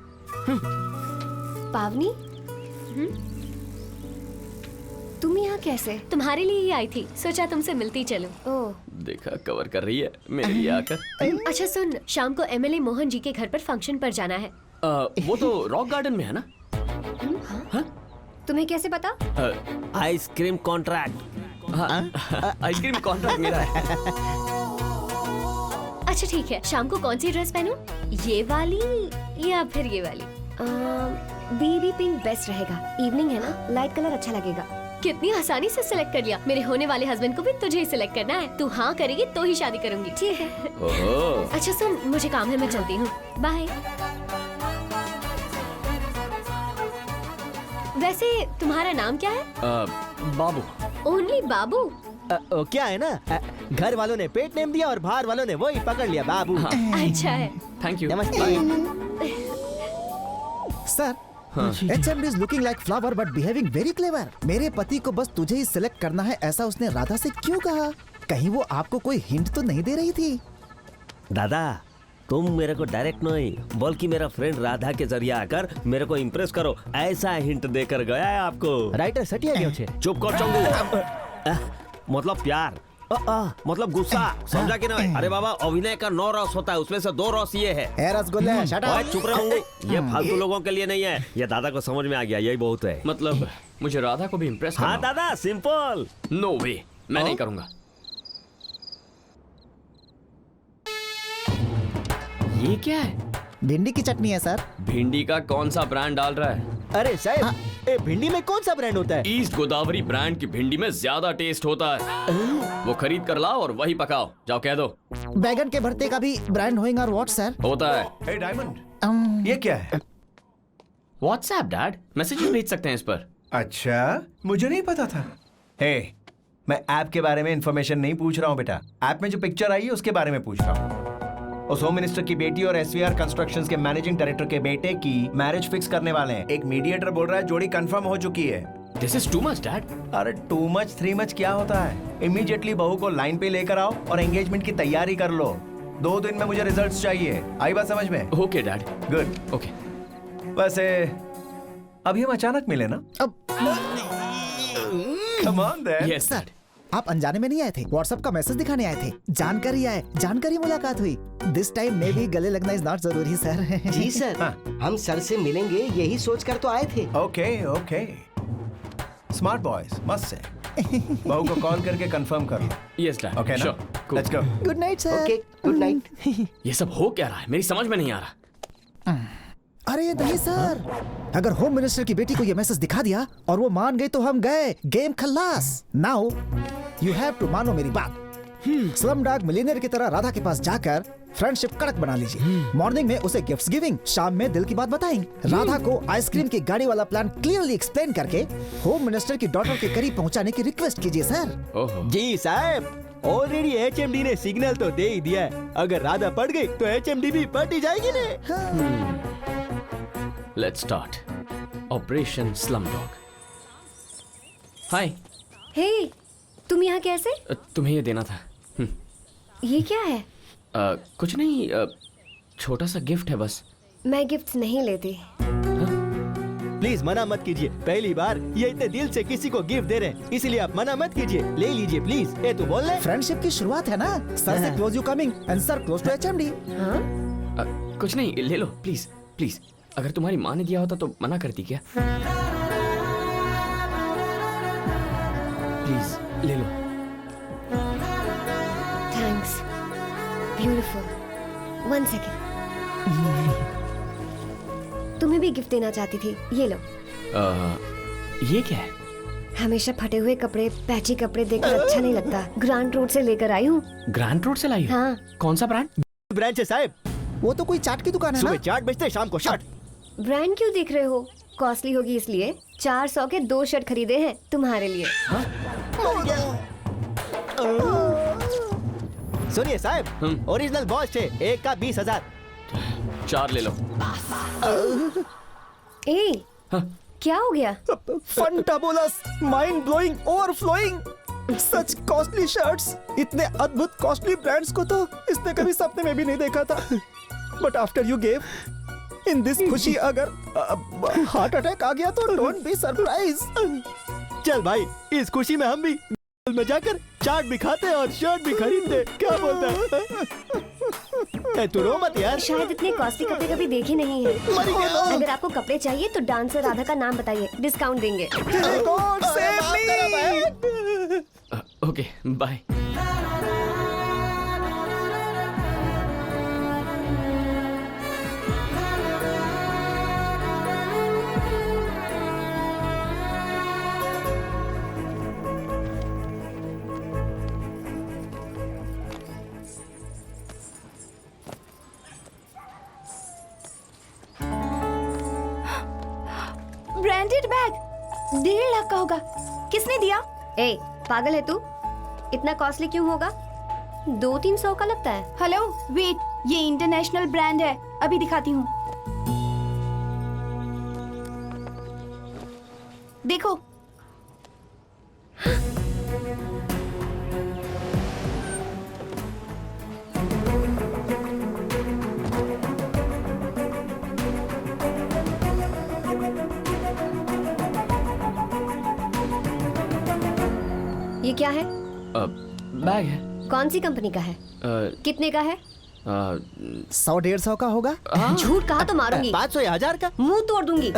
पावनी, तुम यहाँ कैसे? तुम्हारे लिए ही आई थी, सोचा तुमसे मिलती चलूं। ओह, देखा कवर कर रही है मेरे लिए आकर। अच्छा सुन, शाम को MLA मोहन जी के घर पर फंक्शन पर जाना है। वो तो रॉक गार्डन में है ना? हाँ? तुम्हें कैसे पता? Ice cream contract. आइसक्रीम कॉन्ट्रैक्ट मेरा है। अच्छा ठीक है, शाम को कौन सी ड्रेस पहनूं? ये वाली या फिर ये वाली? बेबी पिंक बेस्ट रहेगा, इवनिंग है ना, लाइट कलर अच्छा लगेगा। कितनी आसानी से सिलेक्ट कर लिया। मेरे होने वाले हस्बैंड को भी तुझे ही सिलेक्ट करना है। तू हाँ करेगी तो ही शादी करूंगी, ठीक है? अच्छा सुन, मुझे काम है, मैं चलती हूँ, बाय। वैसे तुम्हारा नाम क्या है? बाबू। ओनली बाबू? क्या है ना, घर वालों ने पेट नेम दिया और बाहर वालों ने वही पकड़ लिया, बाबू। अच्छा है। Thank you. नमस्ते। Sir, HMD is looking like flower but behaving very clever. मेरे पति को बस तुझे ही सिलेक्ट करना है, ऐसा उसने राधा से क्यों कहा? कहीं वो आपको कोई हिंट तो नहीं दे रही थी? दादा, तुम मेरे को डायरेक्ट नहीं बल्कि मेरा फ्रेंड राधा के जरिए आकर मेरे को इम्प्रेस करो, ऐसा हिंट देकर गया है आपको। राइटर सटिया क्यों छे? चुप कर चंगू। मतलब प्यार, मतलब गुस्सा, समझा कि नहीं? अरे बाबा, अभिनय का 9 रस होता है, उसमें से 2 रस ये है। रसगुल्ले, शट अप। चुप रहोगे, ये फालतू लोगों के लिए नहीं है, ये दादा को समझ में आ गया, यही बहुत है। मतलब मुझे राधा को भी इम्प्रेस करना? हाँ दादा, सिंपल। नो वे, मैं नहीं करूंगा। ये क्या है? भिंडी की चटनी है सर। भिंडी का कौन सा ब्रांड डाल रहा है? अरे साहब, भिंडी में कौन सा ब्रांड होता है? ईस्ट गोदावरी ब्रांड की भिंडी में ज्यादा टेस्ट होता है। वो खरीद कर लाओ और वही पकाओ, जाओ कह दो। बैगन के भरते का भी ब्रांड होएगा और व्हाट सर? होता है। हे डायमंड, ये क्या है? व्हाट्सएप डैड, मैसेज भेज सकते हैं इस पर। अच्छा, मुझे नहीं पता था। हे, मैं ऐप के बारे में इंफॉर्मेशन नहीं पूछ रहा हूँ बेटा, ऐप में जो पिक्चर आई है उसके बारे में पूछ रहा हूँ। उस होम मिनिस्टर की बेटी और SVR कंस्ट्रक्शंस के मैनेजिंग डायरेक्टर के बेटे की मैरिज फिक्स करने वाले हैं। एक मीडिएटर बोल रहा है जोड़ी कंफर्म हो चुकी है। This is too much dad. अरे टू मच 3 मच क्या होता है? इमीडिएटली बहू को लाइन पे लेकर आओ और एंगेजमेंट की तैयारी कर लो। 2 दिन में मुझे रिजल्ट्स चाहिए। आई बात समझ में? Okay dad. गुड। ओके। वैसे अभी हम अचानक मिले ना? अब come on their. Yes dad. आप अनजाने में नहीं आए थे, व्हाट्सएप का मैसेज दिखाने आए थे। जानकारी मुलाकात हुई। दिस टाइम मे भी गले लगना इज नॉट जरूरी सर। जी सर, हम सर से मिलेंगे यही सोच कर तो आए थे। ओके स्मार्ट बॉयज, मस्त है। बहू को कॉल करके कंफर्म कर लो। Yes dad. ओके ना, let's go. Good night sir. Okay, good night. ये सब हो क्या रहा है, मेरी समझ में नहीं आ रहा। अरे नहीं सर, अगर होम मिनिस्टर की बेटी को ये मैसेज दिखा दिया और वो मान गई तो हम गए, गेम खल्लास। नाउ यू हैव टू मानो मेरी बात। स्लमडॉग मिलियनेयर की तरह राधा के पास जाकर फ्रेंडशिप कड़क बना लीजिए। मॉर्निंग में उसे गिफ्ट्स गिविंग, शाम में दिल की बात बताएंगे। राधा को आइसक्रीम की गाड़ी वाला प्लान क्लियरली एक्सप्लेन करके होम मिनिस्टर की डॉटर के करीब पहुंचाने की रिक्वेस्ट कीजिए सर। जी साहब, ऑलरेडी HMD ने सिग्नल तो दे ही दिया है। अगर राधा पड़ गई तो HMD भी पड़ ही जाएगी ने। Let's start operation Slumdog. Hi. Hey, तुम यहाँ कैसे? तुम्हें ये देना था। ये क्या है? कुछ नहीं, छोटा सा गिफ्ट है बस। मैं गिफ्ट नहीं लेती। प्लीज मना मत कीजिए, पहली बार ये इतने दिल से किसी को गिफ्ट दे रहे हैं, इसीलिए आप मना मत कीजिए, ले लीजिए प्लीज। ये तो बोल रहे फ्रेंडशिप की शुरुआत है ना। सर से close you coming and sir close to HMD। कुछ नहीं, ले लो प्लीज प्लीज। अगर तुम्हारी माँ ने दिया होता तो मना करती क्या? प्लीज ले लो। Thanks, beautiful. 1 सेकेंड। तुम्हें भी गिफ्ट देना चाहती थी, ये लो। ये क्या है? हमेशा फटे हुए कपड़े, पैची कपड़े देखकर अच्छा नहीं लगता। ग्रांड रोड से लेकर आई हूँ। ग्रांड रोड से लाई हो? हाँ। कौन सा ब्रांड? ब्रांड है साहब। वो तो कोई चाट की दुकान है ना। सुबह चाट बेचते, शाम को शर्ट। ब्रांड क्यों देख रहे हो? कॉस्टली होगी इसलिए। 400 के 2 शर्ट खरीदे हैं तुम्हारे लिए। सुनिए साहब, ओरिजिनल बॉस है, एक का 20,000। 4 ले लो। ए, क्या हो गया? फंटाबुलस, माइंड ब्लोइंग, ओवरफ्लोइंग। सच कॉस्टली शर्ट्स, इतने अद्भुत कॉस्टली ब्रांड्स को तो इसने कभी सपने में भी नहीं देखा था। But after you gave in this खुशी, अगर हार्ट अटैक आ गया तो डोंट बी सरप्राइज। चल भाई, इस खुशी में हम भी में जाकर चाट भी खाते और शर्ट भी खरीदते। क्या बोलता है? तू रो मत यार। शायद इतने कॉस्टली कपड़े कभी देखे नहीं हैं। अगर आपको कपड़े चाहिए तो डांसर राधा का नाम बताइए, डिस्काउंट देंगे। Okay, bye. Branded bag 1.5 lakh का होगा। किसने दिया? ए, पागल है तू? इतना कॉस्टली क्यों होगा? 200-300 का लगता है। हेलो वेट, ये इंटरनेशनल ब्रांड है, अभी दिखाती हूँ। देखो। ये क्या है? बैग है। कौन सी कंपनी का है? कितने का है? 100-150 का होगा। झूठ कहा तो मारूंगी। 500 या 1000 का? मुंह तोड़ दूंगी।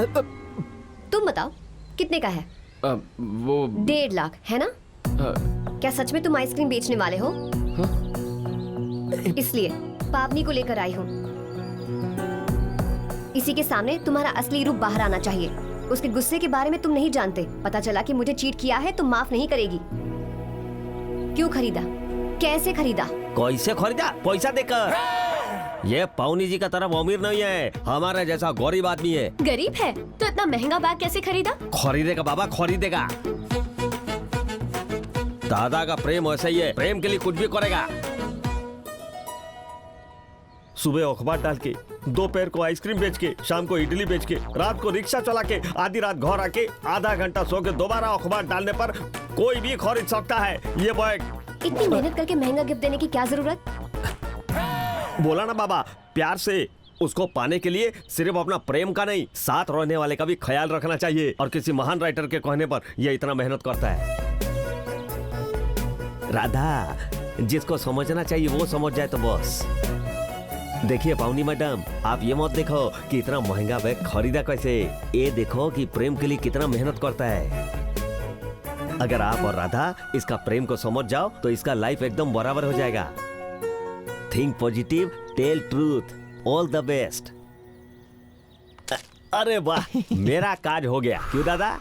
तुम बताओ कितने का है? वो 1.5 लाख है ना? क्या सच में तुम आइसक्रीम बेचने वाले हो? इसलिए पावनी को लेकर आई हूँ। इसी के सामने तुम्हारा असली रूप बाहर आना चाहिए। उसके गुस्से के बारे में तुम नहीं जानते। पता चला कि मुझे चीट किया है तो माफ नहीं करेगी। क्यों खरीदा? कैसे खरीदा? कैसे खरीदा? पैसा देकर। ये पावनी जी का तरफ अमीर नहीं है, हमारे जैसा गरीब आदमी है। गरीब है तो इतना महंगा बैग कैसे खरीदा? खरीदेगा बाबा, खरीदेगा। दादा का प्रेम ऐसा ही है, प्रेम के लिए कुछ भी करेगा। सुबह अखबार डाल के, दोपहर को आइसक्रीम बेच के, शाम को इडली बेच के, रात को रिक्शा चला के, आधी रात घर आके आधा घंटा सो के दोबारा अखबार डालने पर कोई भी खरीद सकता है ये बैग। इतनी मेहनत करके महंगा गिफ्ट देने की क्या जरूरत? बोला ना बाबा, प्यार से उसको पाने के लिए सिर्फ अपना प्रेम का नहीं, साथ रहने वाले का भी ख्याल रखना चाहिए। और किसी महान राइटर के कहने पर यह इतना मेहनत करता है। राधा, जिसको समझना चाहिए वो समझ जाए तो बस। देखिए पावनी मैडम, आप ये मत देखो कि इतना महंगा बैग खरीदा कैसे, ये देखो कि प्रेम के लिए कितना मेहनत करता है। अगर आप और राधा इसका प्रेम को समझ जाओ तो इसका लाइफ एकदम बराबर हो जाएगा। Think positive, tell truth, all the best. अरे वाह, मेरा काज हो गया। क्यों दादा?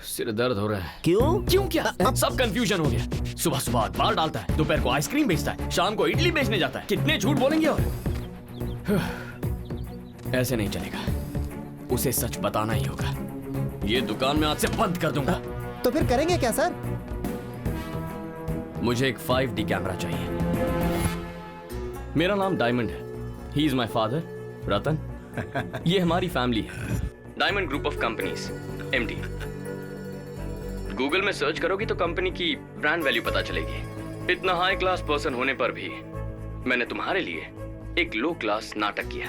सिर दर्द हो रहा है। क्यों क्या? सब कंफ्यूजन हो गया। सुबह सुबह अखबार डालता है, दोपहर को आइसक्रीम बेचता है, शाम को इडली बेचने जाता है। कितने झूठ बोलेंगे? और ऐसे नहीं चलेगा, उसे सच बताना ही होगा। ये दुकान में आज से बंद कर दूंगा। तो फिर करेंगे क्या सर? मुझे एक 5D कैमरा चाहिए। मेरा नाम डायमंड है। ही इज माई फादर रतन। ये हमारी फैमिली है, diamond group of companies, MD। Google में सर्च करोगी तो कंपनी की ब्रांड वैल्यू पता चलेगी। इतना हाई क्लास पर्सन होने पर भी मैंने तुम्हारे लिए एक लो क्लास नाटक किया।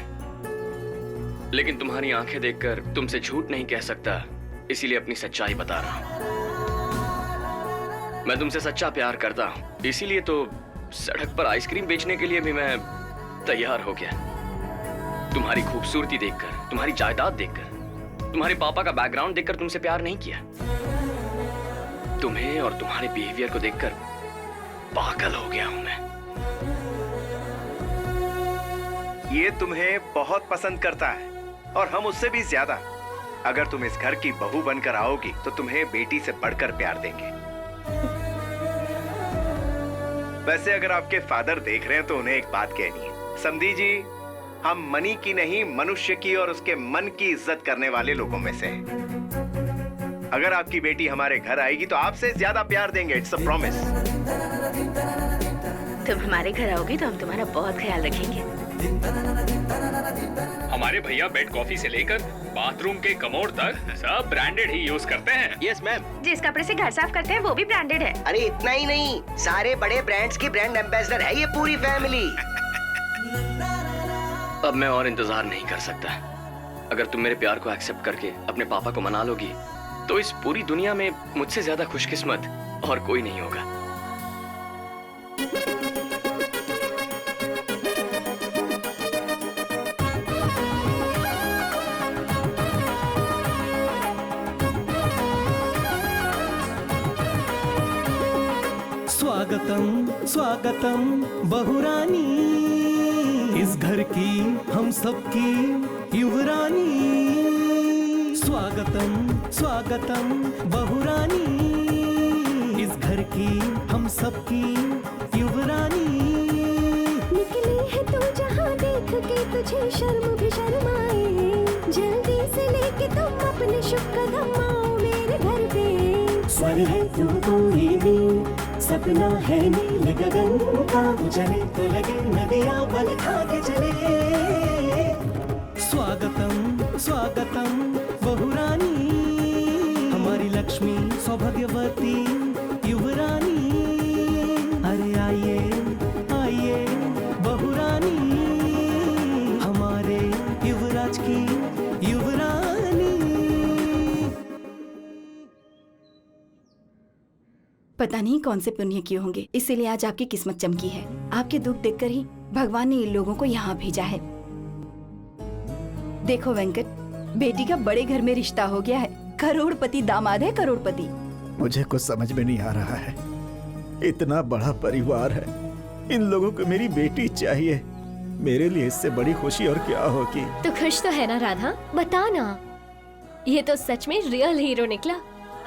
लेकिन तुम्हारी आंखें देखकर तुमसे झूठ नहीं कह सकता, इसीलिए अपनी सच्चाई बता रहा हूं। मैं तुमसे सच्चा प्यार करता हूं, इसीलिए तो सड़क पर आइसक्रीम बेचने के लिए भी मैं तैयार हो गया। तुम्हारी खूबसूरती देखकर, तुम्हारी जायदाद देखकर, तुम्हारे पापा का बैकग्राउंड देखकर तुमसे प्यार नहीं किया। तुम्हें और तुम्हारे बिहेवियर को देखकर पागल हो गया हूं मैं। ये तुम्हें बहुत पसंद करता है और हम उससे भी ज्यादा। अगर तुम इस घर की बहू बनकर आओगी तो तुम्हें बेटी से बढ़कर प्यार देंगे। वैसे अगर आपके फादर देख रहे हैं तो उन्हें एक बात कहनी है। समधी जी, हम मनी की नहीं, मनुष्य की और उसके मन की इज्जत करने वाले लोगों में से हैं। अगर आपकी बेटी हमारे घर आएगी तो आपसे ज्यादा प्यार देंगे। It's a promise. तुम हमारे घर आओगे तो हम तुम्हारा बहुत ख्याल रखेंगे। हमारे भैया बेड कॉफी से लेकर बाथरूम के कमोड तक सब ब्रांडेड ही यूज करते हैं। Yes ma'am. जिस कपड़े से घर साफ करते हैं वो भी ब्रांडेड है। अरे इतना ही नहीं, सारे बड़े ब्रांड्स की ब्रांड एम्बेसडर है ये पूरी फैमिली। अब मैं और इंतजार नहीं कर सकता। अगर तुम मेरे प्यार को एक्सेप्ट करके अपने पापा को मना लोगी तो इस पूरी दुनिया में मुझसे ज्यादा खुशकिस्मत और कोई नहीं होगा। स्वागतम स्वागतम बहुरानी, इस घर की हम सबकी युवरानी। स्वागतम स्वागतम बहुरानी, इस घर की हम सबकी युवरानी। निकली है तू जहाँ देख के तुझे शर्म भी शर्माए, जल्दी से लेके तुम अपने शुभ कदम आओ मेरे घर पे। स्वर है तू कोई भी, सपना है नील गगन का, चले तो लगे नदियाँ बल खा के चले। स्वागतम स्वागतम बहुरानी, हमारी लक्ष्मी सौभाग्यवती युवरानी। अरे आइए आइए बहुरानी, हमारे युवराज की युवरानी। पता नहीं कौन से पुण्य किए होंगे, इसीलिए आज आपकी किस्मत चमकी है। आपके दुख देखकर ही भगवान ने इन लोगों को यहाँ भेजा है। देखो वेंकट, बेटी का बड़े घर में रिश्ता हो गया है। करोड़पति दामाद है, करोड़पति। मुझे कुछ समझ में नहीं आ रहा है। इतना बड़ा परिवार है, इन लोगों को मेरी बेटी चाहिए। मेरे लिए इससे बड़ी खुशी और क्या होगी। तो खुश तो है ना राधा? बता ना। ये तो सच में रियल हीरो निकला।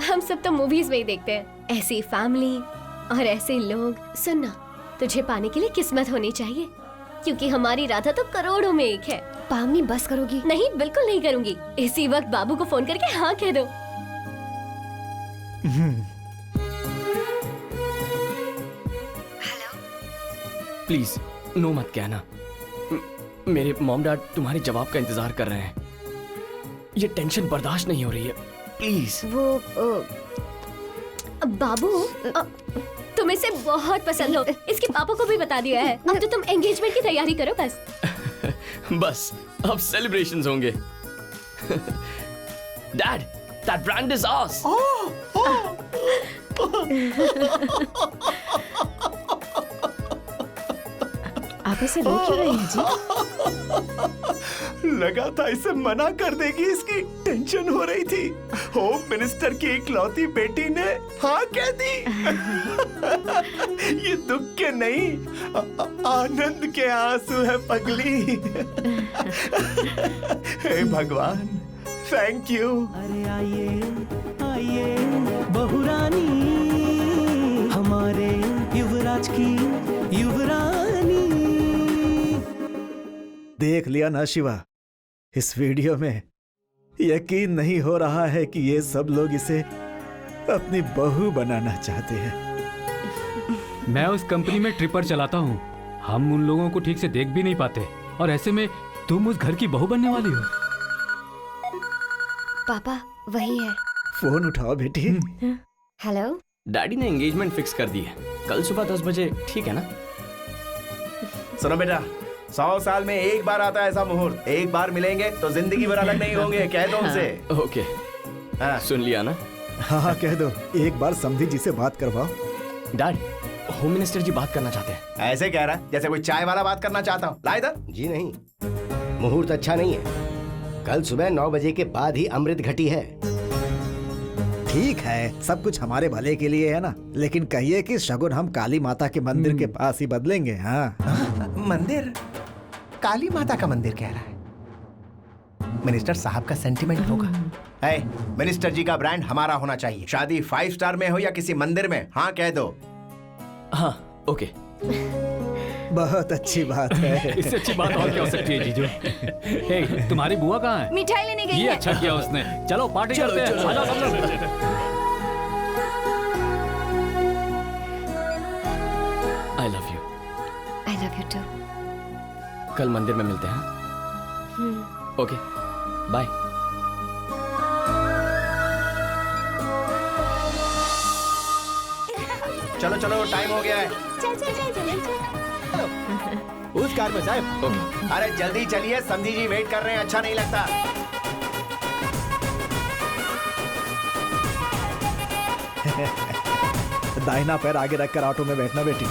हम सब तो मूवीज में ही देखते हैं ऐसी फैमिली और ऐसे लोग। सुनना, तुझे पाने के लिए किस्मत होनी चाहिए, क्योंकि हमारी राधा तो करोड़ों में एक है। पावनी बस करोगी? नहीं, बिल्कुल नहीं करूंगी। इसी वक्त बाबू को फोन करके हाँ कह दो। प्लीज नो मत कहना। मेरे मॉम डैड तुम्हारे जवाब का इंतजार कर रहे हैं। ये टेंशन बर्दाश्त नहीं हो रही है, प्लीज। वो बाबू, तुम इसे बहुत पसंद हो, इसके पापा को भी बता दिया है। अब तो तुम एंगेजमेंट की तैयारी करो बस। बस अब सेलिब्रेशंस होंगे। Dad, that brand is ours। आप ऐसे रो क्यों रहे हैं जी? लगा था इसे मना कर देगी, इसकी टेंशन हो रही थी। होम मिनिस्टर की इकलौती बेटी ने हाँ कह दी। ये दुख के नहीं आनंद के आंसू है पगली। हे भगवान, थैंक यू। अरे आइए आइए बहुरानी, हमारे युवराज की युवरानी। देख लिया ना शिवा, इस वीडियो में यकीन नहीं हो रहा है कि ये सब लोग इसे अपनी बहू बनाना चाहते हैं। मैं उस कंपनी में ट्रिपर चलाता हूँ। हम उन लोगों को ठीक से देख भी नहीं पाते, और ऐसे में तुम उस घर की बहू बनने वाली हो। पापा वही है। फोन उठाओ बेटी। हेलो। डैडी ने एंगेजमेंट फिक्स कर दी है, कल सुबह 10 बजे, ठीक है ना? सुनो बेटा, 100 साल में एक बार आता है ऐसा मुहूर्त। एक बार मिलेंगे तो जिंदगी भर अलग नहीं होंगे, कह दो उनसे। ओके, सुन लिया ना? हाँ कह दो, एक बार समधी जी से बात करवाओ। डैड, होम मिनिस्टर जी बात करना चाहते हैं। ऐसे कह रहा है जैसे कोई चाय वाला बात करना चाहता हूँ। ला इधर। जी नहीं, मुहूर्त अच्छा नहीं है। कल सुबह 9 बजे के बाद ही अमृत घटी है। ठीक है, सब कुछ हमारे भले के लिए है ना, लेकिन कहिए कि शगुन हम काली माता के मंदिर के पास ही बदलेंगे। हाँ मंदिर? काली माता का मंदिर कह रहा है। मिनिस्टर साहब का सेंटिमेंट होगा। मिनिस्टर जी का ब्रांड हमारा होना चाहिए। शादी 5 स्टार में हो या किसी मंदिर में, हाँ कह दो। हाँ ओके। बहुत अच्छी बात है। इससे अच्छी बात और क्या हो सकती है जीजू? हे, तुम्हारी बुआ कहाँ है? मिठाई लेने गई ये है। अच्छा किया उसने। चलो पार्टी करते हैं। आ जाओ सब लोग। I love you. I love you too. कल मंदिर में मिलते हैं। Okay, bye. चलो चलो, टाइम हो गया है। उस कार में साहब। ओके। अरे जल्दी चलिए, समधी जी वेट कर रहे हैं, अच्छा नहीं लगता। दाहिना पैर आगे रखकर ऑटो में बैठना बेटी।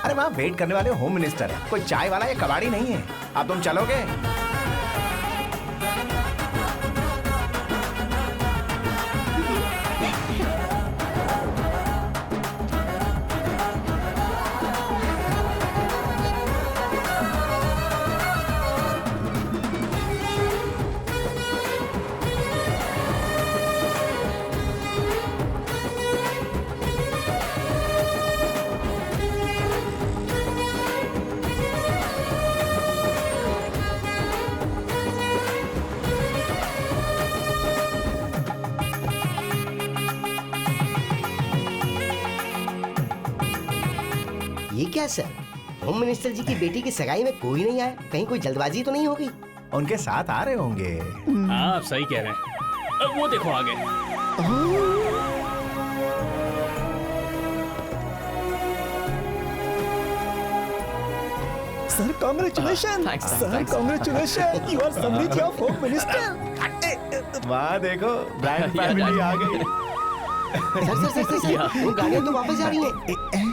अरे वहाँ वेट करने वाले होम मिनिस्टर है, कोई चाय वाला या कबाड़ी नहीं है। अब तुम चलोगे? ये क्या सर, होम मिनिस्टर जी की बेटी की सगाई में कोई नहीं आया? कहीं कोई जल्दबाजी तो नहीं होगी? उनके साथ आ रहे होंगे। आप सही कह रहे हैं। वो देखो आगे। Sir congratulation. Sir congratulation, you are samdhi of home minister. वाह देखो, ब्रांड फैमिली आ गई। सर, वो गाड़ियाँ तो वापस जा रही हैं।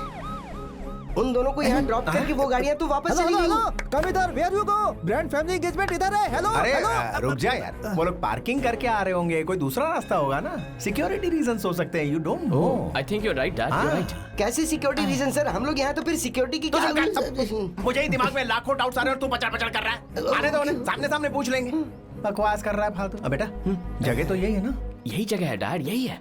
उन दोनों को यहाँ ड्रॉप करके वो गाड़ियाँ तो वापस चली गई। कम इधर, where you go? Brand family engagement इधर है। हेलो अरे हेलो। रुक जा यार, वो लोग पार्किंग करके आ रहे होंगे, कोई दूसरा रास्ता होगा ना। सिक्योरिटी रीजंस हो सकते हैं, you don't know. I think you are right dad, you are right. कैसे सिक्योरिटी रीजन सर? हम लोग यहाँ तो फिर सिक्योरिटी की क्या? मुझे ही दिमाग में लाखों डाउट्स आ रहे हैं और तू पचड़ पचड़ कर रहा है। आने दो उन्हें, सामने सामने पूछ लेंगे। बकवास कर रहा है फालतू। अब बेटा, जगह तो यही है ना? यही जगह है डैड, यही है।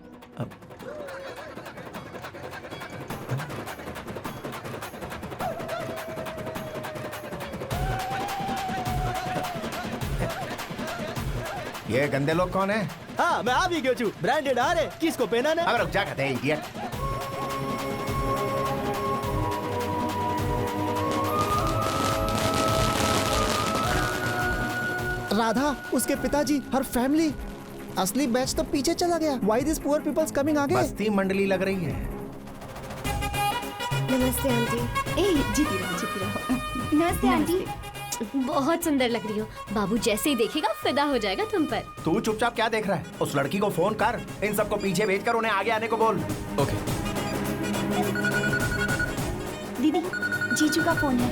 ये गंदे लोग कौन है? हाँ मैं आ भी गया छू। ब्रांडेड आ रहे, किसको पहना ना? अब रुक जा, कहते हैं इडियट। राधा, उसके पिताजी, हर फैमिली। असली बैच तो पीछे चला गया। Why these poor people's coming आगे? बस्ती मंडली लग रही है। नमस्ते आंटी। ए जीती रहो जीती रहो। नमस्ते आंटी। बहुत सुंदर लग रही हो। बाबू जैसे ही देखेगा फिदा हो जाएगा तुम पर। तू चुपचाप क्या देख रहा है? उस लड़की को फोन कर, इन सबको पीछे भेजकर उन्हें आगे आने को बोल। ओके। दीदी, जीजू का फोन है।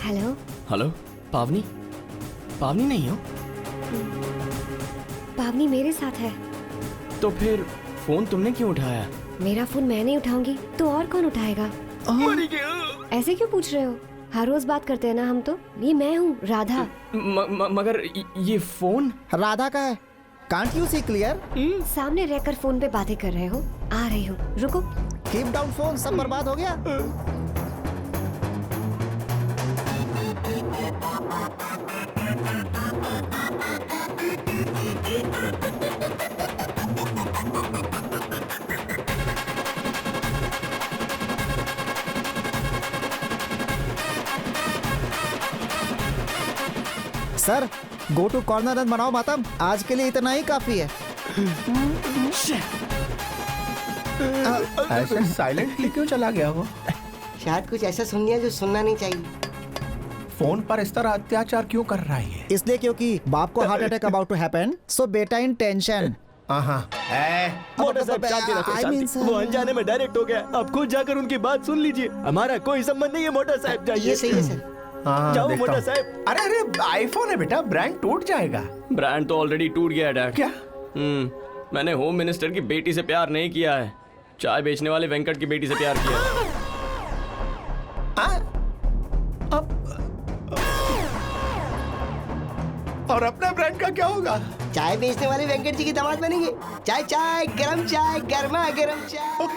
हेलो। हेलो, पावनी? पावनी नहीं हो? पावनी मेरे साथ है। तो फिर फोन तुमने क्यों उठाया? मेरा फोन मैं नहीं उठाऊंगी तो और कौन उठाएगा? ऐसे क्यों पूछ रहे हो? हर रोज बात करते हैं ना हम तो। ये मैं हूँ राधा। मगर ये फोन राधा का है। Can't you see clear? सामने रहकर फोन पे बातें कर रहे हो। आ रही हूँ, रुको। कीप डाउन फोन, सब बर्बाद हो गया। Sir, go to corner and बनाओ मातम। आज के लिए इतना ही काफी है। ऐसे साइलेंटली क्यों चला गया वो? शायद कुछ ऐसा सुन लिया जो सुनना नहीं चाहिए। फोन पर इस तरह अत्याचार क्यों कर रहा है? इसलिए क्योंकि बाप को heart attack about to happen, so बेटा इन टेंशन। मोटा साहब शांति रखो, शांति। वो अनजाने में डायरेक्ट हो गया। अब खुद जाकर उनकी बात सुन लीजिए। हमारा कोई संबंध नहीं है मोटा साहब। जाइए। ये सही है सर। जाओ मोटा साहब। अरे अरे, आईफोन है बेटा, ब्रांड टूट जाएगा। ब्रांड तो ऑलरेडी टूट गया है डैड। क्या? मैंने होम मिनिस्टर की बेटी से प्यार नहीं किया है, चाय बेचने वाले वेंकट की बेटी से प्यार किया है। और अपना ब्रांड का क्या होगा? चाय बेचने वाले वेंकट जी की दामाद बनेंगे। चाय चाय, गरम चाय, गर्मा गरम चाय।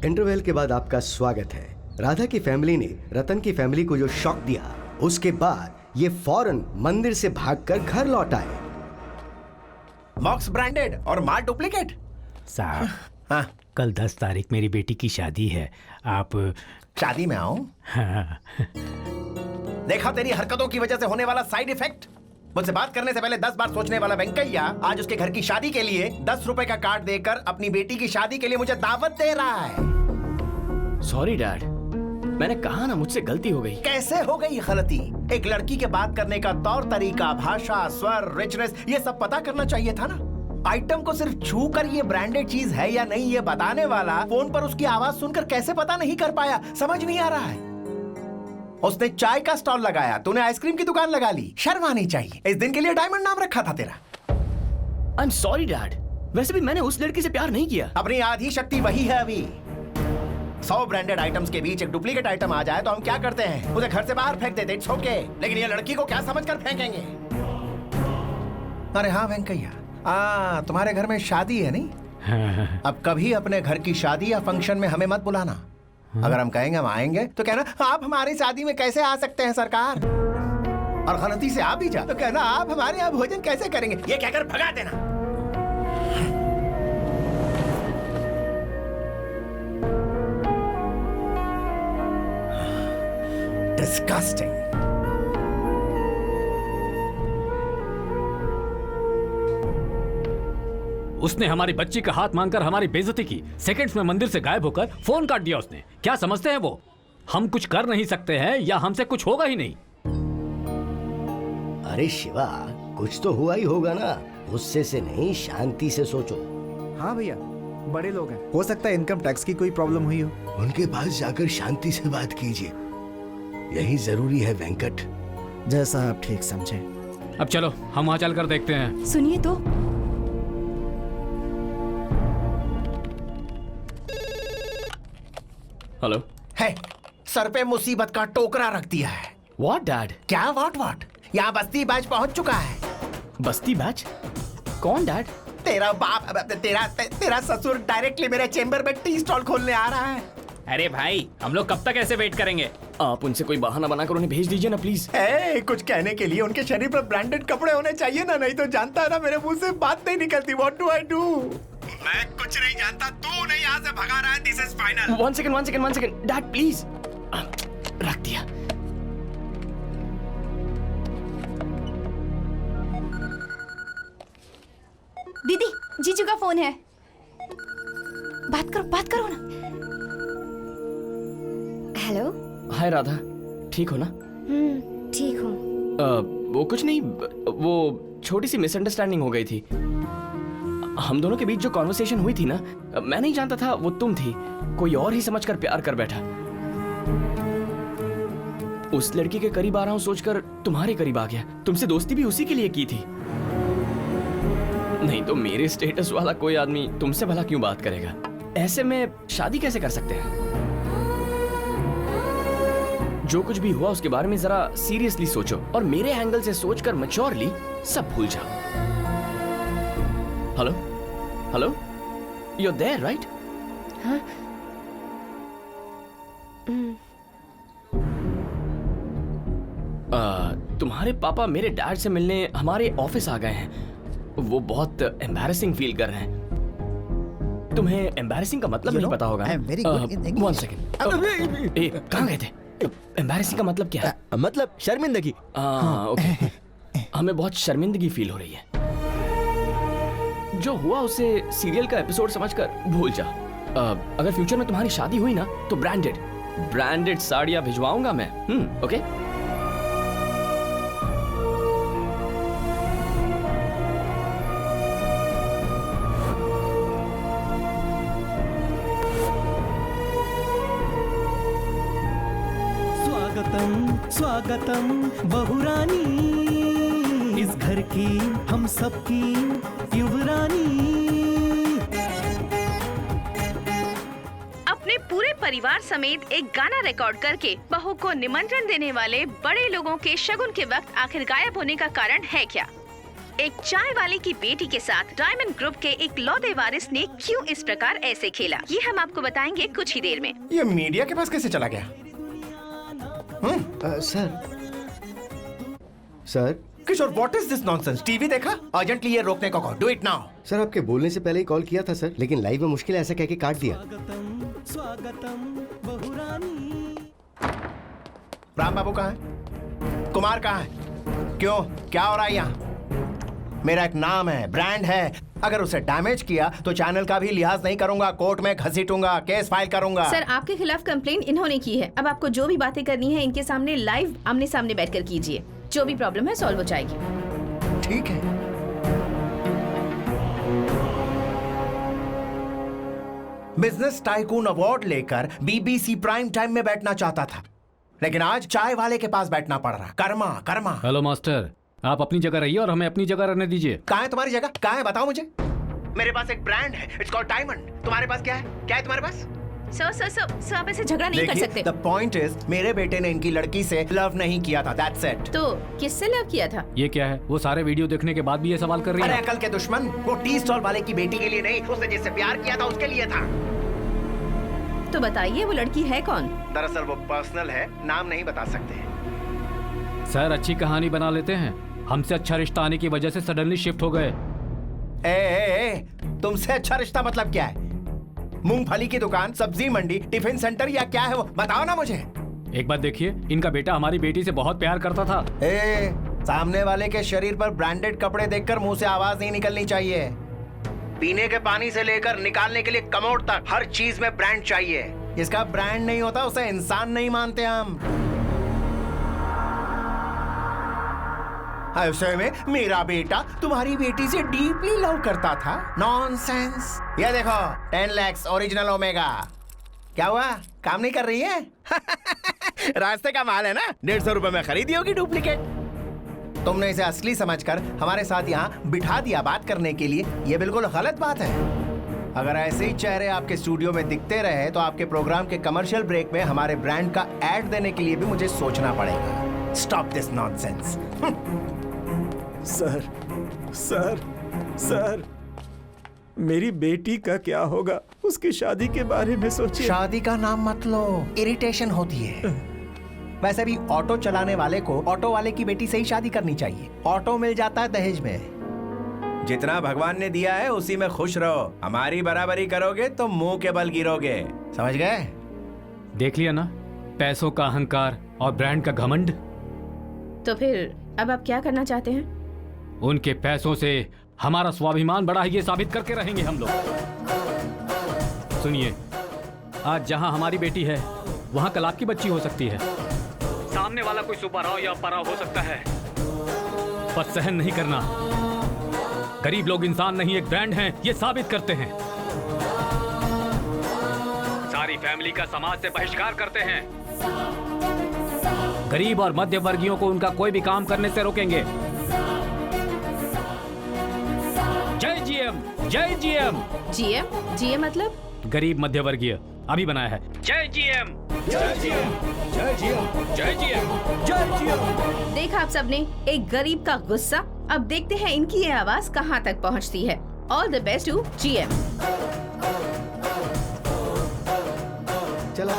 इंटरवल के बाद आपका स्वागत है। राधा की फैमिली ने रतन की फैमिली को जो शॉक दिया, उसके बाद ये फौरन मंदिर से भागकर घर लौट आए। बॉक्स ब्रांडेड और माल डुप्लीकेट। साहब, हाँ, कल 10 तारीख मेरी बेटी की शादी है। आप शादी में आओ? हाँ। देखा तेरी हरकतों की वजह से होने वाला साइड इफेक्ट। मुझसे बात करने से पहले 10 बार सोचने वाला वेंकैया आज उसके घर की शादी के लिए 10 रुपए का कार्ड देकर अपनी बेटी की शादी के लिए मुझे दावत दे रहा है। सॉरी डैड, मैंने कहा ना मुझसे गलती हो गई। कैसे हो गई गलती? एक लड़की के बात करने का तौर तरीका, भाषा, स्वर, रिचनेस, ये सब पता करना चाहिए था ना। आइटम को सिर्फ छू कर ये ब्रांडेड चीज है या नहीं ये बताने वाला फोन पर उसकी आवाज सुनकर कैसे पता नहीं कर पाया? समझ नहीं आ रहा है। उसने चाय का स्टॉल लगाया, तूने आइसक्रीम की दुकान लगा ली। शर्म आनी चाहिए। इस दिन के लिए डायमंड नाम रखा था तेरा। आई एम सॉरी डैड, वैसे भी मैंने उस लड़की से प्यार नहीं किया। अपनी आधी शक्ति वही है अभी। 100 ब्रांडेड आइटम्स के बीच एक डुप्लीकेट आइटम आ जाए तो हम क्या करते हैं? उसे घर से बाहर फेंक देते, इट्स ओके। लेकिन ये लड़की को क्या समझकर फेंकेंगे? अरे हाँ वेंकैया, तुम्हारे घर में शादी है नहीं? अब कभी अपने घर की शादी या फंक्शन में हमें मत बुलाना। अगर हम कहेंगे हम आएंगे तो कहना आप हमारी शादी में कैसे आ सकते हैं सरकार। और गलती से आ भी जा तो कहना आप हमारे यहाँ भोजन कैसे करेंगे। ये कहकर भगा देना। Disgusting. उसने हमारी बच्ची का हाथ मांगकर हमारी बेइज्जती की। सेकंड्स में मंदिर से गायब होकर फोन काट दिया उसने। क्या समझते हैं वो हम कुछ कर नहीं सकते हैं या हमसे कुछ होगा ही नहीं? अरे शिवा, कुछ तो हुआ ही होगा ना। गुस्से से नहीं, शांति से सोचो। हाँ भैया, बड़े लोग हैं, हो सकता है इनकम टैक्स की कोई प्रॉब्लम हुई हो। उनके पास जाकर शांति से बात कीजिए, यही जरूरी है वेंकट। जैसा आप ठीक समझे। अब चलो हम वहां चलकर देखते हैं। सुनिए तो। हेलो। है, सर पे मुसीबत का टोकरा रख दिया है। What dad? क्या व्हाट? यहाँ बस्ती बैच पहुंच चुका है। बस्ती बैच? कौन डैड? तेरा बाप, तेरा ससुर डायरेक्टली मेरे चेंबर में टी स्टॉल खोलने आ रहा है। अरे भाई, हम लोग कब तक ऐसे वेट करेंगे? आप उनसे कोई बहाना बनाकर उन्हें भेज दीजिए ना प्लीज। कुछ कहने के लिए उनके शरीर पर ब्रांडेड कपड़े होने चाहिए ना, नहीं तो जानता है ना मेरे मुंह से बात नहीं निकलती। What do I do? मैं कुछ नहीं जानता, तू नहीं यहाँ से भगा रहा है। This is final. One second dad please. रख दिया। दीदी, जीजू का फोन है। बात करो ना। हेलो। हाय राधा, ठीक हो ना? ठीक हूँ। वो कुछ नहीं, वो छोटी सी मिसअंडरस्टैंडिंग हो गई थी। हम दोनों के बीच जो कॉन्वर्सेशन हुई थी ना, मैं नहीं जानता था वो तुम थी। कोई और ही समझकर प्यार कर बैठा। उस लड़की के करीब आ रहा हूं सोचकर तुम्हारे करीब आ गया। तुमसे दोस्ती भी उसी के लिए की थी। नहीं तो मेरे स्टेटस वाला कोई आदमी तुमसे भला क्यों बात करेगा? ऐसे में शादी कैसे कर सकते हैं? जो कुछ भी हुआ उसके बारे में जरा सीरियसली सोचो और मेरे एंगल से सोचकर मैच्योरली सब भूल जाओ। Hello hello, you are there right? हाँ। तुम्हारे पापा मेरे डैड से मिलने हमारे ऑफिस आ गए हैं। वो बहुत एम्बैरेसिंग फील कर रहे हैं। तुम्हें एम्बैरेसिंग का मतलब नहीं पता होगा। वन सेकेंड, कहाँ गए थे? एम्बैरेसिंग का मतलब क्या है? मतलब शर्मिंदगी। ओके। हमें बहुत शर्मिंदगी फील हो रही है। जो हुआ उसे सीरियल का एपिसोड समझकर भूल जा। अगर फ्यूचर में तुम्हारी शादी हुई ना तो ब्रांडेड साड़ियां भिजवाऊंगा मैं। ओके? स्वागतम बहुरानी, इस घर की हम सबकी युवरानी। अपने पूरे परिवार समेत एक गाना रिकॉर्ड करके बहू को निमंत्रण देने वाले बड़े लोगों के शगुन के वक्त आखिर गायब होने का कारण है क्या? एक चाय वाले की बेटी के साथ डायमंड ग्रुप के एक लौते वारिस ने क्यों इस प्रकार ऐसे खेला, ये हम आपको बताएंगे कुछ ही देर में। ये मीडिया के पास कैसे चला गया? Sir Kishore, what is this nonsense? TV देखा? अर्जेंटली ये रोकने को कहो। Do it now. सर आपके बोलने से पहले ही कॉल किया था सर, लेकिन लाइव में मुश्किल है ऐसा कह के काट दिया। राम बाबू कहाँ है? कुमार कहाँ है? क्यों, क्या हो रहा है यहाँ? मेरा एक नाम है, ब्रांड है। अगर उसे डैमेज किया तो चैनल का भी लिहाज नहीं करूंगा, कोर्ट में घसीटूंगा, केस फाइल करूंगा। सर आपके खिलाफ कंप्लेंट इन्होंने की है। अब आपको जो भी बातें करनी है इनके सामने लाइव आमने सामने बैठकर कीजिए। जो भी प्रॉब्लम है सॉल्व हो जाएगी। ठीक है। बिजनेस टाइकून अवार्ड लेकर बीबीसी प्राइम टाइम में बैठना चाहता था, लेकिन आज चाय वाले के पास बैठना पड़ रहा। कर्मा। हेलो मास्टर, आप अपनी जगह रहिए और हमें अपनी जगह रहने दीजिए। कहाँ है तुम्हारी जगह? कहाँ है बताओ मुझे। मेरे पास एक ब्रांड है, इट्स कॉल्ड डायमंड। तुम्हारे पास क्या है? क्या है तुम्हारे पास? सर आप ऐसे झगड़ा नहीं कर सकते। The point is, मेरे बेटे ने इनकी लड़की से लव नहीं किया था, that's it। तो किससे लव किया था? ये क्या है? वो सारे वीडियो देखने के बाद भी ये सवाल कर रही है। अरे अकल के दुश्मन, वो टी स्टॉल वाले की बेटी के लिए नहीं, उसने जिससे प्यार किया था उसके लिए था। तो बताइए वो लड़की है कौन? दरअसल वो पर्सनल है, नाम नहीं बता सकते। सर अच्छी कहानी बना लेते हैं। हमसे अच्छा रिश्ता आने की वजह से सडनली शिफ्ट हो गए। तुमसे अच्छा रिश्ता मतलब क्या है? मूंगफली की दुकान, सब्जी मंडी, टिफिन सेंटर या क्या है वो? बताओ ना मुझे। एक बात देखिए, इनका बेटा हमारी बेटी से बहुत प्यार करता था। सामने वाले के शरीर पर ब्रांडेड कपड़े देखकर मुंह से आवाज नहीं निकलनी चाहिए। पीने के पानी से लेकर निकालने के लिए कमोड तक हर चीज में ब्रांड चाहिए। इसका ब्रांड नहीं होता उसे इंसान नहीं मानते हम। ऐसे में मेरा बेटा तुम्हारी बेटी से डीपली लव करता था। नॉनसेंस। ये देखो 10 lakhs ओरिजिनल ओमेगा। क्या हुआ, काम नहीं कर रही है? रास्ते का माल है ना, 150 रुपए में खरीदी होगी डुप्लीकेट। तुमने इसे असली समझकर हमारे साथ यहाँ बिठा दिया बात करने के लिए। ये बिल्कुल गलत बात है। अगर ऐसे ही चेहरे आपके स्टूडियो में दिखते रहे तो आपके प्रोग्राम के कमर्शियल ब्रेक में हमारे ब्रांड का एड देने के लिए भी मुझे सोचना पड़ेगा। Stop this nonsense. सर मेरी बेटी का क्या होगा? उसकी शादी के बारे में सोचिए। शादी का नाम मत लो, इरिटेशन होती है। वैसे भी ऑटो चलाने वाले को ऑटो वाले की बेटी से ही शादी करनी चाहिए। ऑटो मिल जाता है दहेज में। जितना भगवान ने दिया है उसी में खुश रहो। हमारी बराबरी करोगे तो मुंह के बल गिरोगे। समझ गए? देख लिया ना, पैसों का अहंकार और ब्रांड का घमंड। तो फिर अब आप क्या करना चाहते हैं? उनके पैसों से हमारा स्वाभिमान बढ़ा है, ये साबित करके रहेंगे हम लोग। सुनिए, आज जहां हमारी बेटी है वहां कल आपकी बच्ची हो सकती है। सामने वाला कोई सुपरराव या अपराव हो सकता है, पर सहन नहीं करना। गरीब लोग इंसान नहीं, एक ब्रांड हैं, ये साबित करते हैं। सारी फैमिली का समाज से बहिष्कार करते हैं। गरीब और मध्य वर्गीयों को उनका कोई भी काम करने से रोकेंगे। जय जीएम, जय जीएम। जीएम? जीएम मतलब? गरीब मध्य वर्गीय, अभी बनाया है। जय जीएम, जय जीएम, जय जीएम, जय जीएम, जय जीएम। देखा आप सबने, एक गरीब का गुस्सा। अब देखते हैं इनकी ये आवाज कहां तक पहुंचती है। All the best to GM. चलो।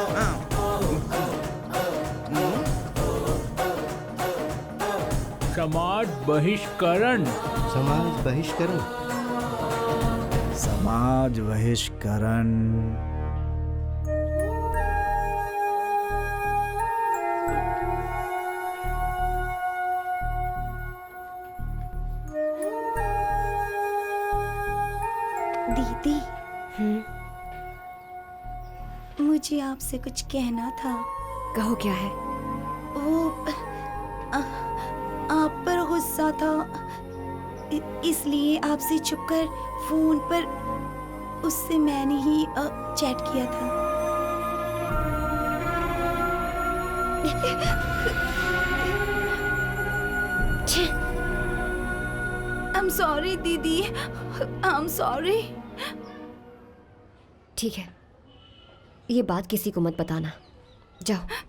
समाज बहिष्करण। समाज बहिष्करण। समाज बहिष्करण। दीदी, मुझे आपसे कुछ कहना था। कहो, क्या है? वो आप पर गुस्सा था, इसलिए आपसे छुपकर फोन पर उससे मैंने ही चैट किया था। I'm sorry दीदी, I'm sorry। ठीक है, ये बात किसी को मत बताना। जाओ।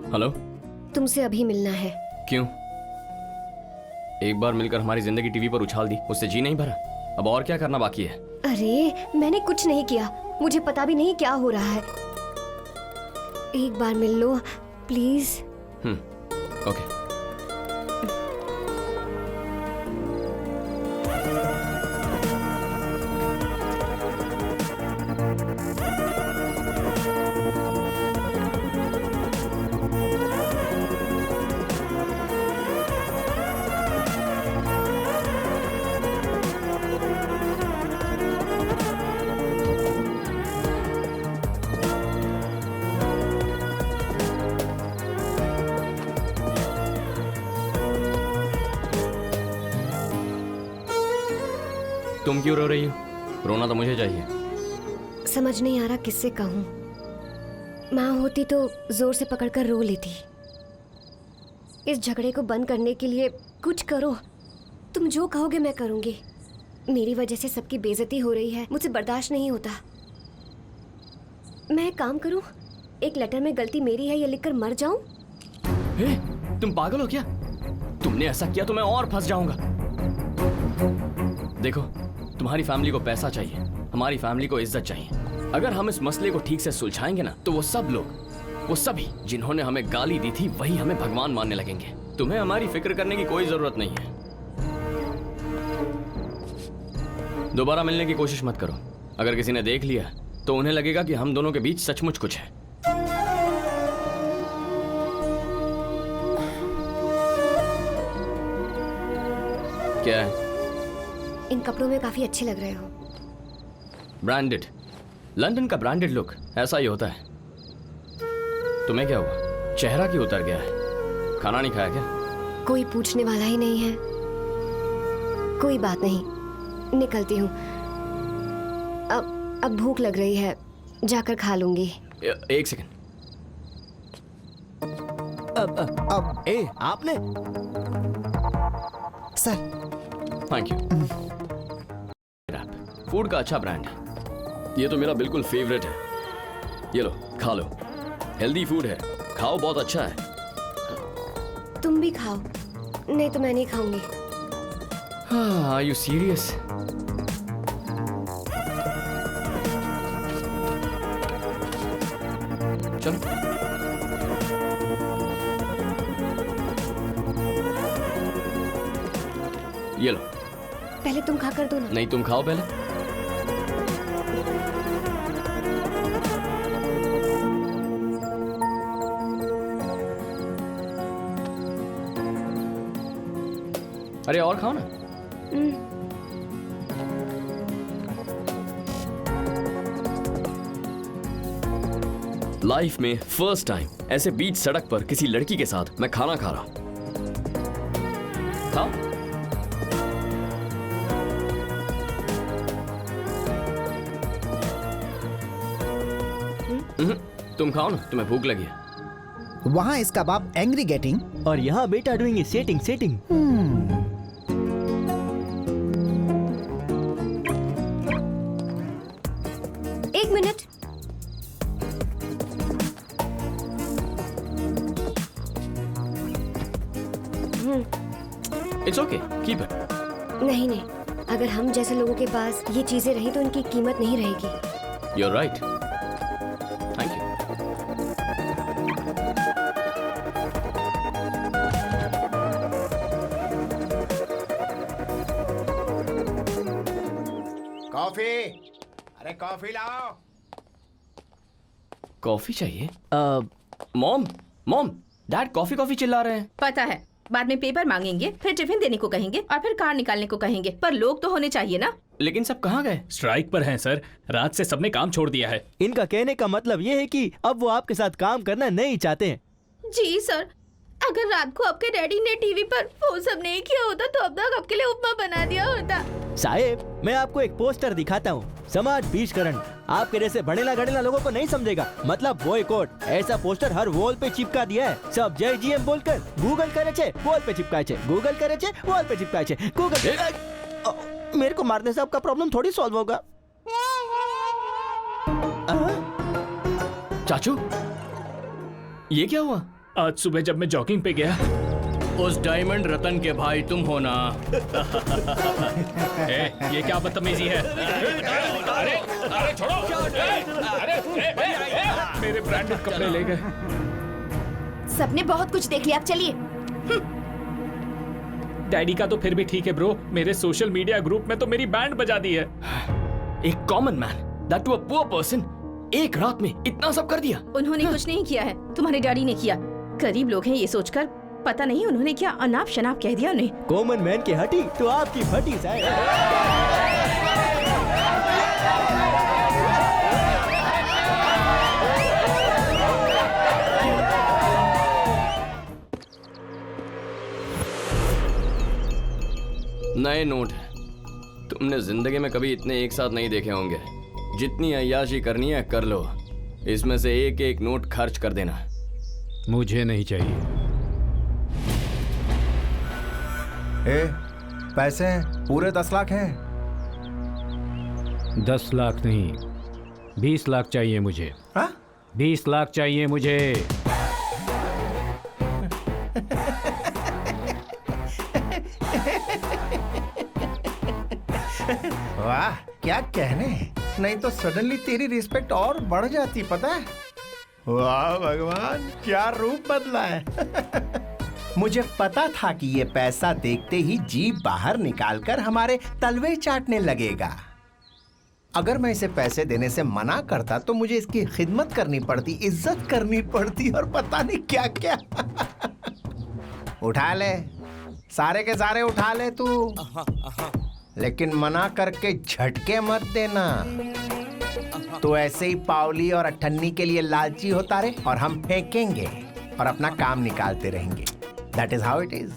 हेलो, तुमसे अभी मिलना है। क्यों? एक बार मिलकर हमारी जिंदगी टीवी पर उछाल दी, उससे जी नहीं भरा। अब और क्या करना बाकी है? अरे मैंने कुछ नहीं किया, मुझे पता भी नहीं क्या हो रहा है। एक बार मिल लो प्लीज। ओके। तुम क्यों रो रही हो? रोना तो मुझे चाहिए। समझ नहीं आ रहा किससे कहूँ। माँ होती तो जोर से पकड़कर रो लेती। इस झगड़े को बंद करने के लिए कुछ करो। तुम जो कहोगे मैं करूँगी। मेरी वजह से सबकी बेइज्जती हो रही है, मुझसे बर्दाश्त नहीं होता। मैं एक काम करूँ, एक लेटर में गलती मेरी है ये लिखकर मर जाऊँ? तुम पागल हो क्या? तुमने ऐसा किया तो मैं और फंस जाऊंगा। देखो, तुम्हारी फैमिली को पैसा चाहिए, हमारी फैमिली को इज्जत चाहिए। अगर हम इस मसले को ठीक से सुलझाएंगे ना, तो वो सब लोग, वो सभी जिन्होंने हमें गाली दी थी, वही हमें भगवान मानने लगेंगे। तुम्हें हमारी फिक्र करने की कोई जरूरत नहीं है। दोबारा मिलने की कोशिश मत करो। अगर किसी ने देख लिया तो उन्हें लगेगा कि हम दोनों के बीच सचमुच कुछ है। क्या है? इन कपड़ों में काफी अच्छे लग रहे हो। ब्रांडेड, लंदन का ब्रांडेड लुक ऐसा ही होता है। तुम्हें क्या हुआ? चेहरा क्यों उतर गया है? खाना नहीं खाया क्या? कोई पूछने वाला ही नहीं है। कोई बात नहीं, निकलती हूँ। अब भूख लग रही है, जाकर खा लूंगी। एक सेकंड। आपने? सर। Thank you. फूड का अच्छा ब्रांड है। ये तो मेरा बिल्कुल फेवरेट है। ये लो, खा लो। हेल्दी फूड है, खाओ, बहुत अच्छा है। तुम भी खाओ। नहीं तो मैं नहीं खाऊंगी। Are you serious? चलो। ये लो। पहले तुम खा कर दो ना। नहीं, तुम खाओ पहले। अरे और खाओ ना। लाइफ में फर्स्ट टाइम ऐसे बीच सड़क पर किसी लड़की के साथ मैं खाना खा रहा। खाओ। तुम खाओ ना, तुम्हें भूख लगी है। वहाँ इसका बाप एंग्री गेटिंग और यहाँ बेटा डूइंग सेटिंग सेटिंग। एक minute. It's okay, keep it. नहीं नहीं, अगर हम जैसे लोगों के पास ये चीजें रही तो इनकी कीमत नहीं रहेगी। You're right. Thank you. Coffee, अरे कॉफी लाओ। कॉफी चाहिए? Mom, mom, dad coffee coffee चिल्ला रहे हैं। पता है, बाद में पेपर मांगेंगे, फिर टिफिन देने को कहेंगे और फिर कार निकालने को कहेंगे, पर लोग तो होने चाहिए ना। लेकिन सब कहाँ गए? स्ट्राइक पर हैं सर, रात से सबने काम छोड़ दिया है। इनका कहने का मतलब ये है कि अब वो आपके साथ काम करना नहीं चाहते हैं। जी सर, अगर रात को आपके डैडी ने टीवी पर वो सब नहीं किया होता तो अब तक आपके लिए उपमा बना दिया होता। साहेब, मैं आपको एक पोस्टर दिखाता हूँ। समाज बीजकरण आपके जैसे बढ़ेला गढ़ेला लोगों को नहीं समझेगा, मतलब बॉयकॉट। ऐसा पोस्टर हर वॉल पे चिपका दिया है। सब जय जीएम बोलकर गूगल करे छे, वॉल पे चिपकाए छे, गूगल करे छे, वॉल पे चिपकाए छे, गूगल। मेरे को मारने से आपका प्रॉब्लम थोड़ी सॉल्व होगा। चाचू, ये क्या हुआ? आज सुबह जब मैं जॉगिंग पे गया, उस डायमंड रतन के भाई तुम हो ना? ये क्या बदतमीजी है? अरे अरे छोड़ो! अरे मेरे ब्रांडेड कपड़े ले गए। सबने बहुत कुछ देख लिया, अब चलिए। डैडी का तो फिर भी ठीक है ब्रो, मेरे सोशल मीडिया ग्रुप में तो मेरी बैंड बजा दी है। एक common man, that too a poor person, एक रात में इतना सब कर दिया। उन्होंने कुछ नहीं किया है, तुम्हारे डैडी ने किया। गरीब लोग हैं ये सोचकर, पता नहीं उन्होंने क्या अनाप शनाप कह दिया उन्हें। कॉमन मैन की हटी तो आपकी फटी साहब। नए नोट है। तुमने जिंदगी में कभी इतने एक साथ नहीं देखे होंगे। जितनी अय्याशी करनी है कर लो, इसमें से एक एक नोट खर्च कर देना। मुझे नहीं चाहिए। पैसे पूरे 10 लाख हैं। 10 लाख नहीं, 20 लाख चाहिए मुझे। 20 लाख चाहिए मुझे। वाह, क्या कहने। नहीं तो सडनली तेरी रिस्पेक्ट और बढ़ जाती, पता है। वाह भगवान, क्या रूप बदला है। मुझे पता था कि ये पैसा देखते ही जीभ बाहर निकालकर हमारे तलवे चाटने लगेगा। अगर मैं इसे पैसे देने से मना करता तो मुझे इसकी खिदमत करनी पड़ती, इज्जत करनी पड़ती और पता नहीं क्या क्या। उठा ले, सारे के सारे उठा ले तू, लेकिन मना करके झटके मत देना। तो ऐसे ही पावली और अठन्नी के लिए लालची होता रहे और हम फेंकेंगे और अपना काम निकालते रहेंगे। That is how it is.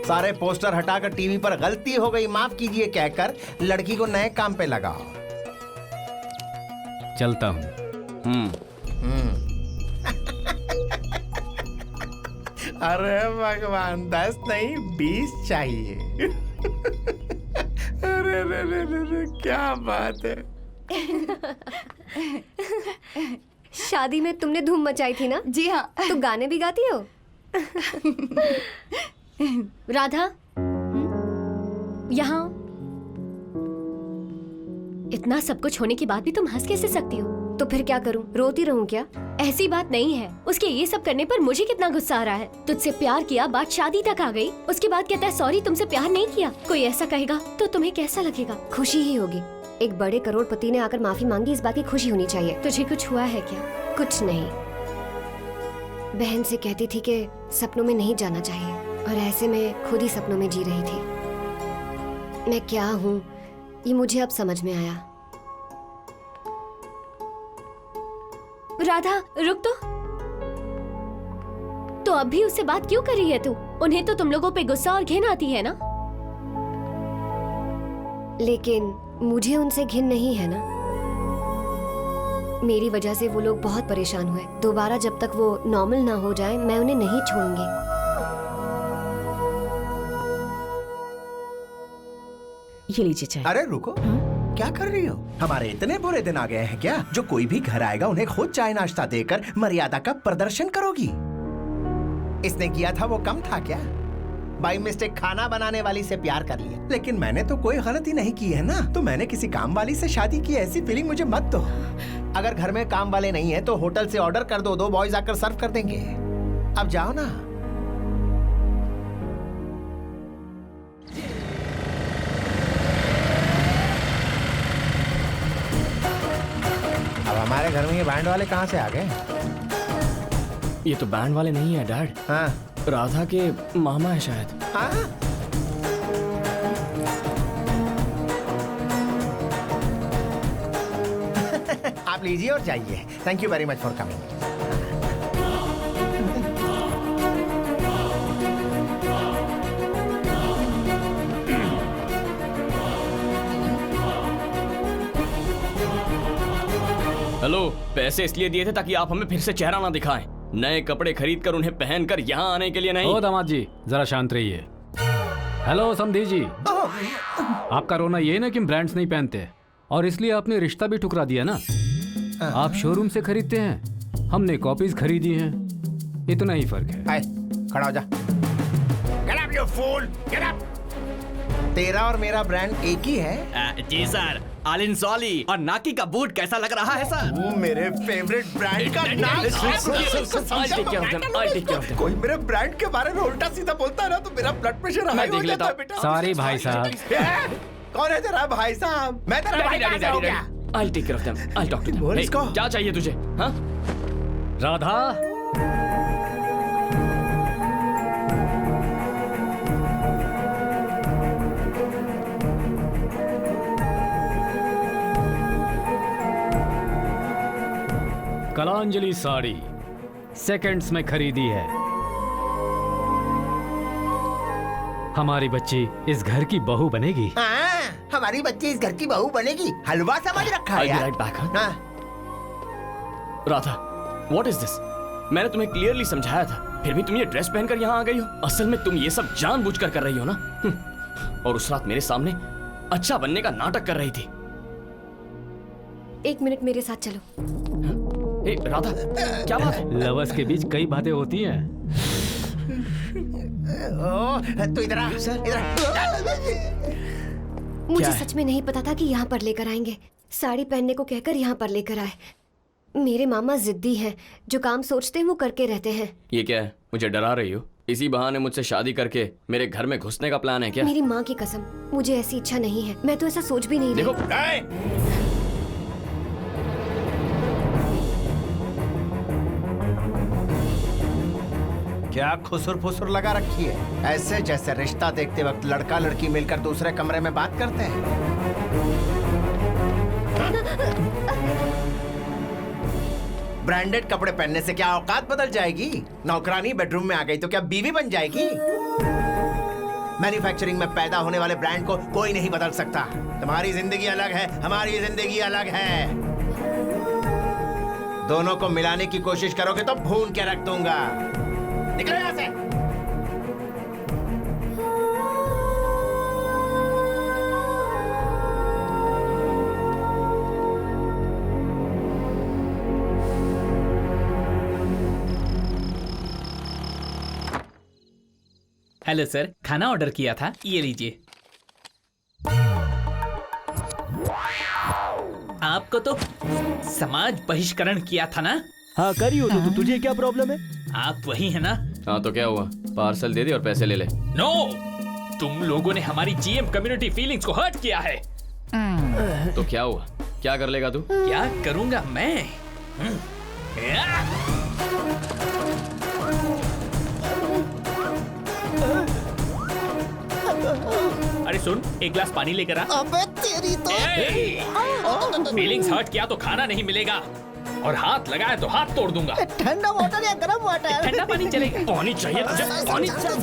सारे पोस्टर हटाकर टीवी पर गलती हो गई माफ कीजिए कहकर लड़की को नए काम पे लगाओ। चलता हूँ। अरे भगवान, 10 नहीं 20 चाहिए। अरे रे रे रे रे, क्या बात है। शादी में तुमने धूम मचाई थी ना? जी हाँ। तो गाने भी गाती हो? राधा, यहाँ इतना सब कुछ होने के बाद भी तुम हंस कैसे सकती हो? तो फिर क्या करूं? रोती रहूं क्या? ऐसी बात नहीं है। उसके ये सब करने पर मुझे कितना गुस्सा आ रहा है। तुझसे प्यार किया, बात शादी तक आ गई, उसके बाद कहता है सॉरी तुमसे प्यार नहीं किया। कोई ऐसा कहेगा तो तुम्हें कैसा लगेगा? खुशी ही होगी। एक बड़े करोड़पति ने आकर माफी मांगी, इस बात की खुशी होनी चाहिए। तुझे कुछ हुआ है क्या? कुछ नहीं। बहन से कहती थी कि सपनों में नहीं जाना चाहिए, और ऐसे में खुद ही सपनों में जी रही थी। मैं क्या हूँ ये मुझे अब समझ में आया। राधा रुक तो अब भी उससे बात क्यों कर रही है तू? उन्हें तो तुम लोगों पे गुस्सा और घिन आती है ना? लेकिन मुझे उनसे घिन नहीं है ना। मेरी वजह से वो लोग बहुत परेशान हुए। दोबारा जब तक वो नॉर्मल ना हो जाए मैं उन्हें नहीं छोड़ूंगी। ये लीजिए चाय। अरे रुको, क्या कर रही हो? हमारे इतने बुरे दिन आ गए हैं क्या जो कोई भी घर आएगा उन्हें खुद चाय नाश्ता देकर मर्यादा का प्रदर्शन करोगी? इसने किया था वो कम था क्या? बाई मिस्टेक खाना बनाने वाली से प्यार कर लिया। लेकिन मैंने तो कोई गलती नहीं की है ना। तो मैंने किसी काम वाली से शादी की, ऐसी फीलिंग मुझे मत दो। अगर घर में काम वाले नहीं है तो होटल से ऑर्डर कर दो, 2 बॉयज आकर सर्व कर देंगे। अब जाओ ना। अब हमारे घर में ये बैंड वाले कहाँ से आ गए? ये तो बैंड वाले नहीं है डैड। हाँ, राधा के मामा है शायद। हाँ? आप लीजिए और जाइए। Thank you very much for coming. Hello, पैसे इसलिए दिए थे ताकि आप हमें फिर से चेहरा ना दिखाएं। नए कपड़े खरीद कर उन्हें पहनकर यहाँ आने के लिए नहीं। ओ दामाद जी, जरा शांत रहिए। हेलो समधी जी, आपका रोना ये ना कि ब्रांड्स नहीं पहनते, और इसलिए आपने रिश्ता भी ठुकरा दिया ना। आप शोरूम से खरीदते हैं, हमने कॉपीज खरीदी हैं, इतना ही फर्क है। खड़ा हो जा। Get up, you fool! Get up! तेरा और मेरा ब्रांड एक ही है? जी सर। आलिन सॉली और नाकी का बूट कैसा लग रहा है सर? वो मेरे फेवरेट ब्रांड का नाम। कोई मेरे ब्रांड के बारे में उल्टा सीधा बोलता है ना तो मेरा ब्लड प्रेशर हाई हो जाता है बेटा। सॉरी भाई साहब। कौन है तेरा भाई साहब? मैं तेरा भाई कैसे हो गया? I'll take care of them. I'll talk to them. बोल इसको। क्या चाहिए तुझे? हाँ? राधा, कलांजलि साड़ी सेकंड्स में खरीदी है। हमारी बच्ची इस घर की बहू बनेगी। हाँ, हमारी बच्ची इस घर की बहू बनेगी। हलवा समझ रखा है यार। Radha, what is this? मैंने तुम्हें क्लियरली समझाया था, फिर भी तुम ये ड्रेस पहनकर यहाँ आ गई हो। असल में तुम ये सब जानबूझकर कर रही हो ना। और उस रात मेरे सामने अच्छा बनने का नाटक कर रही थी। 1 मिनट मेरे साथ चलो। ए, राधा, क्या बात है? लवर्स के बीच कई बातें होती हैं। तू इधर आ। मुझे सच में नहीं पता था कि यहाँ पर लेकर आएंगे। साड़ी पहनने को कहकर यहाँ पर लेकर आए। मेरे मामा जिद्दी हैं, जो काम सोचते हैं वो करके रहते हैं। ये क्या है? मुझे डरा रही हो? इसी बहाने मुझसे शादी करके मेरे घर में घुसने का प्लान है क्या? मेरी माँ की कसम, मुझे ऐसी इच्छा नहीं है। मैं तो ऐसा सोच भी नहीं रही। क्या खुसुर फुसुर लगा रखी है? ऐसे जैसे रिश्ता देखते वक्त लड़का लड़की मिलकर दूसरे कमरे में बात करते हैं। ब्रांडेड कपड़े पहनने से क्या औकात बदल जाएगी? नौकरानी बेडरूम में आ गई तो क्या बीवी बन जाएगी? मैन्युफैक्चरिंग में पैदा होने वाले ब्रांड को कोई नहीं बदल सकता। तुम्हारी जिंदगी अलग है, हमारी जिंदगी अलग है। दोनों को मिलाने की कोशिश करोगे तो भून के रख दूंगा। निकलो यहाँ से। हेलो सर, खाना ऑर्डर किया था, ये लीजिए। आपको तो समाज बहिष्करण किया था ना? हाँ करी हो तो तुझे क्या प्रॉब्लम है? आप वही है ना? हाँ तो क्या हुआ, पार्सल दे दे और पैसे ले ले। नो, तुम लोगों ने हमारी जीएम कम्युनिटी फीलिंग्स को हर्ट किया है। तो क्या हुआ, क्या कर लेगा तू? क्या करूंगा मैं? अरे सुन, एक गिलास पानी लेकर आ। अबे तेरी तो फीलिंग्स हर्ट किया तो खाना नहीं मिलेगा, और हाथ लगाया तो हाथ तोड़ दूंगा। ठंडा वाटर या गरम वाटर? ठंडा पानी चलेगा। पानी चाहिए तुझे? पानी चाहिए।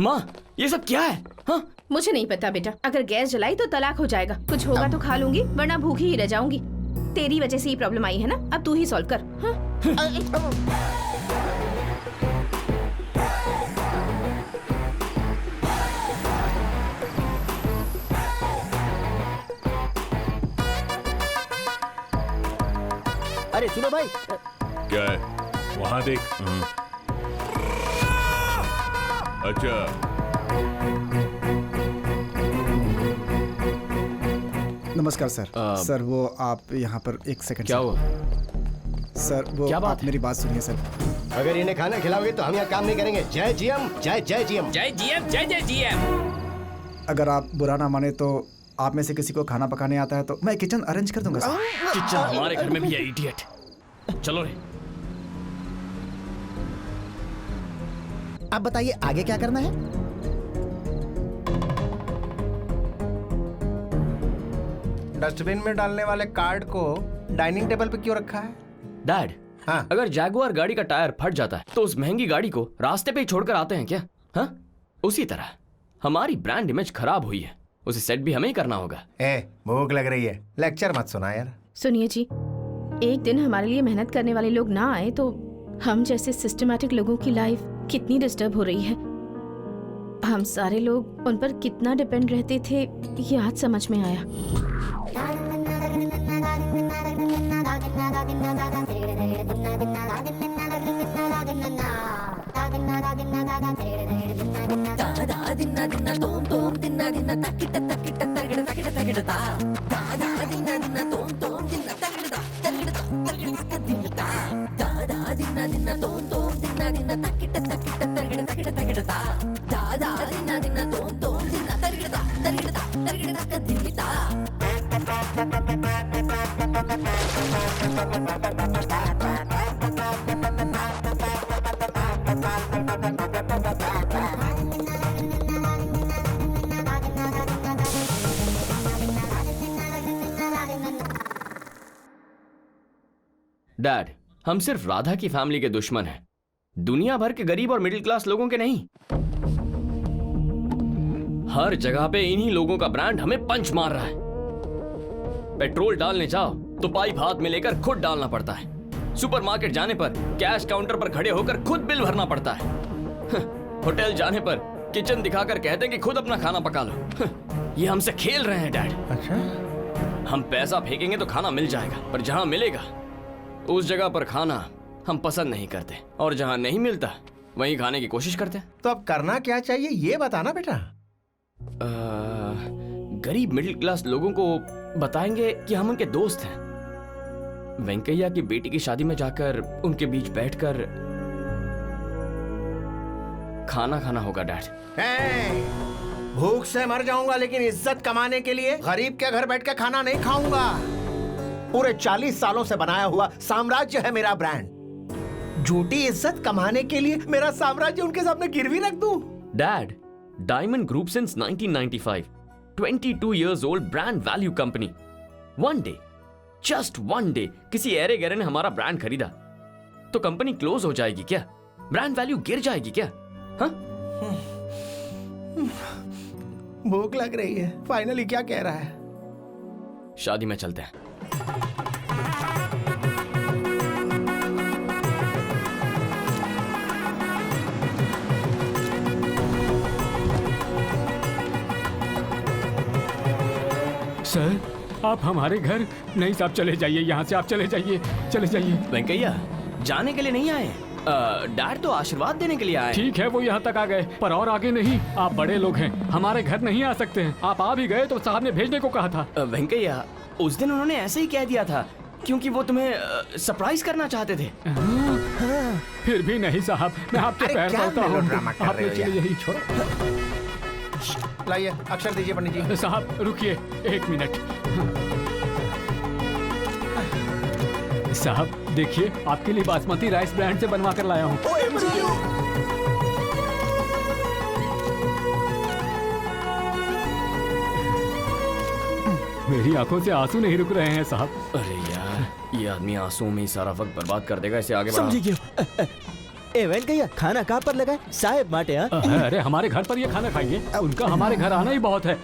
माँ, ये सब क्या है? हाँ? मुझे नहीं पता बेटा, अगर गैस जलाई तो तलाक हो जाएगा। कुछ होगा तो खा लूंगी, वरना भूखी ही रह जाऊंगी। तेरी वजह से ये प्रॉब्लम आई है ना, अब तू ही सॉल्व कर। हाँ? अरे सुनो भाई। क्या है वहाँ देख। अच्छा नमस्कार सर। सर वो आप यहाँ पर एक सेकंड। क्या हुआ सर? वो क्या बात आप मेरी बात सुनिए सर। अगर इन्हें खाना खिलाओगे तो हम यहाँ काम नहीं करेंगे। जय जीएम, जय जय जीएम, जय जीएम, जय जय जीएम। अगर आप बुरा ना माने तो आप में से किसी को खाना पकाने आता है तो मैं किचन अरेंज कर दूंगा सर। किचन हमारे घर में भी है, इडियट। चलो रे। आप बताइए आगे क्या करना है? डस्टबिन में डालने वाले कार्ड को डाइनिंग टेबल पे क्यों रखा है? डैड, हाँ? अगर जैगुआर गाड़ी का टायर फट जाता है तो उस महंगी गाड़ी को रास्ते पे ही छोड़कर आते हैं क्या? हाँ? उसी तरह हमारी ब्रांड इमेज खराब हुई है, उसे सेट भी हमें ही करना होगा। भूख लग रही है, लेक्चर मत सुना यार। सुनिए जी, एक दिन हमारे लिए मेहनत करने वाले लोग ना आए तो हम जैसे सिस्टमैटिक लोगों की लाइफ कितनी डिस्टर्ब हो रही है। हम सारे लोग उन पर कितना डिपेंड रहते थे, ये आज समझ में आया। डैड, हम सिर्फ राधा की फैमिली के दुश्मन हैं, दुनिया भर के गरीब और मिडिल क्लास लोगों के नहीं। हर जगह पे इन्हीं लोगों का ब्रांड हमें पंच मार रहा है। पेट्रोल डालने जाओ तो पाइप हाथ में लेकर खुद डालना पड़ता है। सुपरमार्केट जाने पर कैश काउंटर पर खड़े होकर खुद बिल भरना पड़ता है। होटल जाने पर किचन दिखाकर कहते हैं कि खुद अपना खाना पका लो। ये हमसे खेल रहे हैं डैड। अच्छा? हम पैसा फेंकेंगे तो खाना मिल जाएगा, पर जहां मिलेगा उस जगह पर खाना हम पसंद नहीं करते, और जहां नहीं मिलता वहीं खाने की कोशिश करते हैं। तो अब करना क्या चाहिए ये बताना बेटा। गरीब मिडिल क्लास लोगों को बताएंगे कि हम उनके दोस्त हैं। वेंकैया की बेटी की शादी में जाकर उनके बीच बैठकर खाना खाना होगा डैड। भूख से मर जाऊंगा लेकिन इज्जत कमाने के लिए गरीब के घर बैठ के खाना नहीं खाऊंगा। पूरे 40 सालों से बनाया हुआ साम्राज्य है मेरा ब्रांड। झूठी इज्जत कमाने के लिए मेरा साम्राज्य उनके सामने गिरवी रख दूं? Dad, diamond group since 1995, 22 years old brand value company. One day, just one day, किसी ऐरे गैरे ने हमारा ब्रांड खरीदा तो कंपनी क्लोज हो जाएगी क्या? ब्रांड वैल्यू गिर जाएगी क्या? हाँ? भूख लग रही है। फाइनली क्या कह रहा है? शादी में चलते हैं। सर, आप हमारे घर नहीं साहब, चले जाइए यहाँ से, आप चले जाइए। चले जाइए। वेंकैया जाने के लिए नहीं आए, डैड तो आशीर्वाद देने के लिए आए। ठीक है, वो यहाँ तक आ गए, पर और आगे नहीं। आप बड़े लोग हैं, हमारे घर नहीं आ सकते हैं। आप आ भी गए तो साहब ने भेजने को कहा था। वेंकैया उस दिन उन्होंने ऐसे ही कह दिया था, क्योंकि वो तुम्हें सरप्राइज करना चाहते थे। फिर भी नहीं साहब, मैं आपके पैर पड़ता हूँ। आप चलिए यही छोड़ो। लाइए अक्षर दीजिए पंडित जी। साहब रुकिए 1 मिनट। साहब देखिए, आपके लिए बासमती राइस ब्रांड से बनवा कर लाया हूँ। मेरी आंखों से आंसू नहीं रुक रहे हैं साहब। अरे यार, ये आदमी आंसुओं में ही सारा वक्त बर्बाद कर देगा, इसे आगे बढ़ाओ। समझी क्यों? ए वेंकैया, खाना कहाँ पर लगा है? साहेब माटे। अरे हमारे घर पर ये खाना खाएंगे, उनका हमारे घर आना ही बहुत है।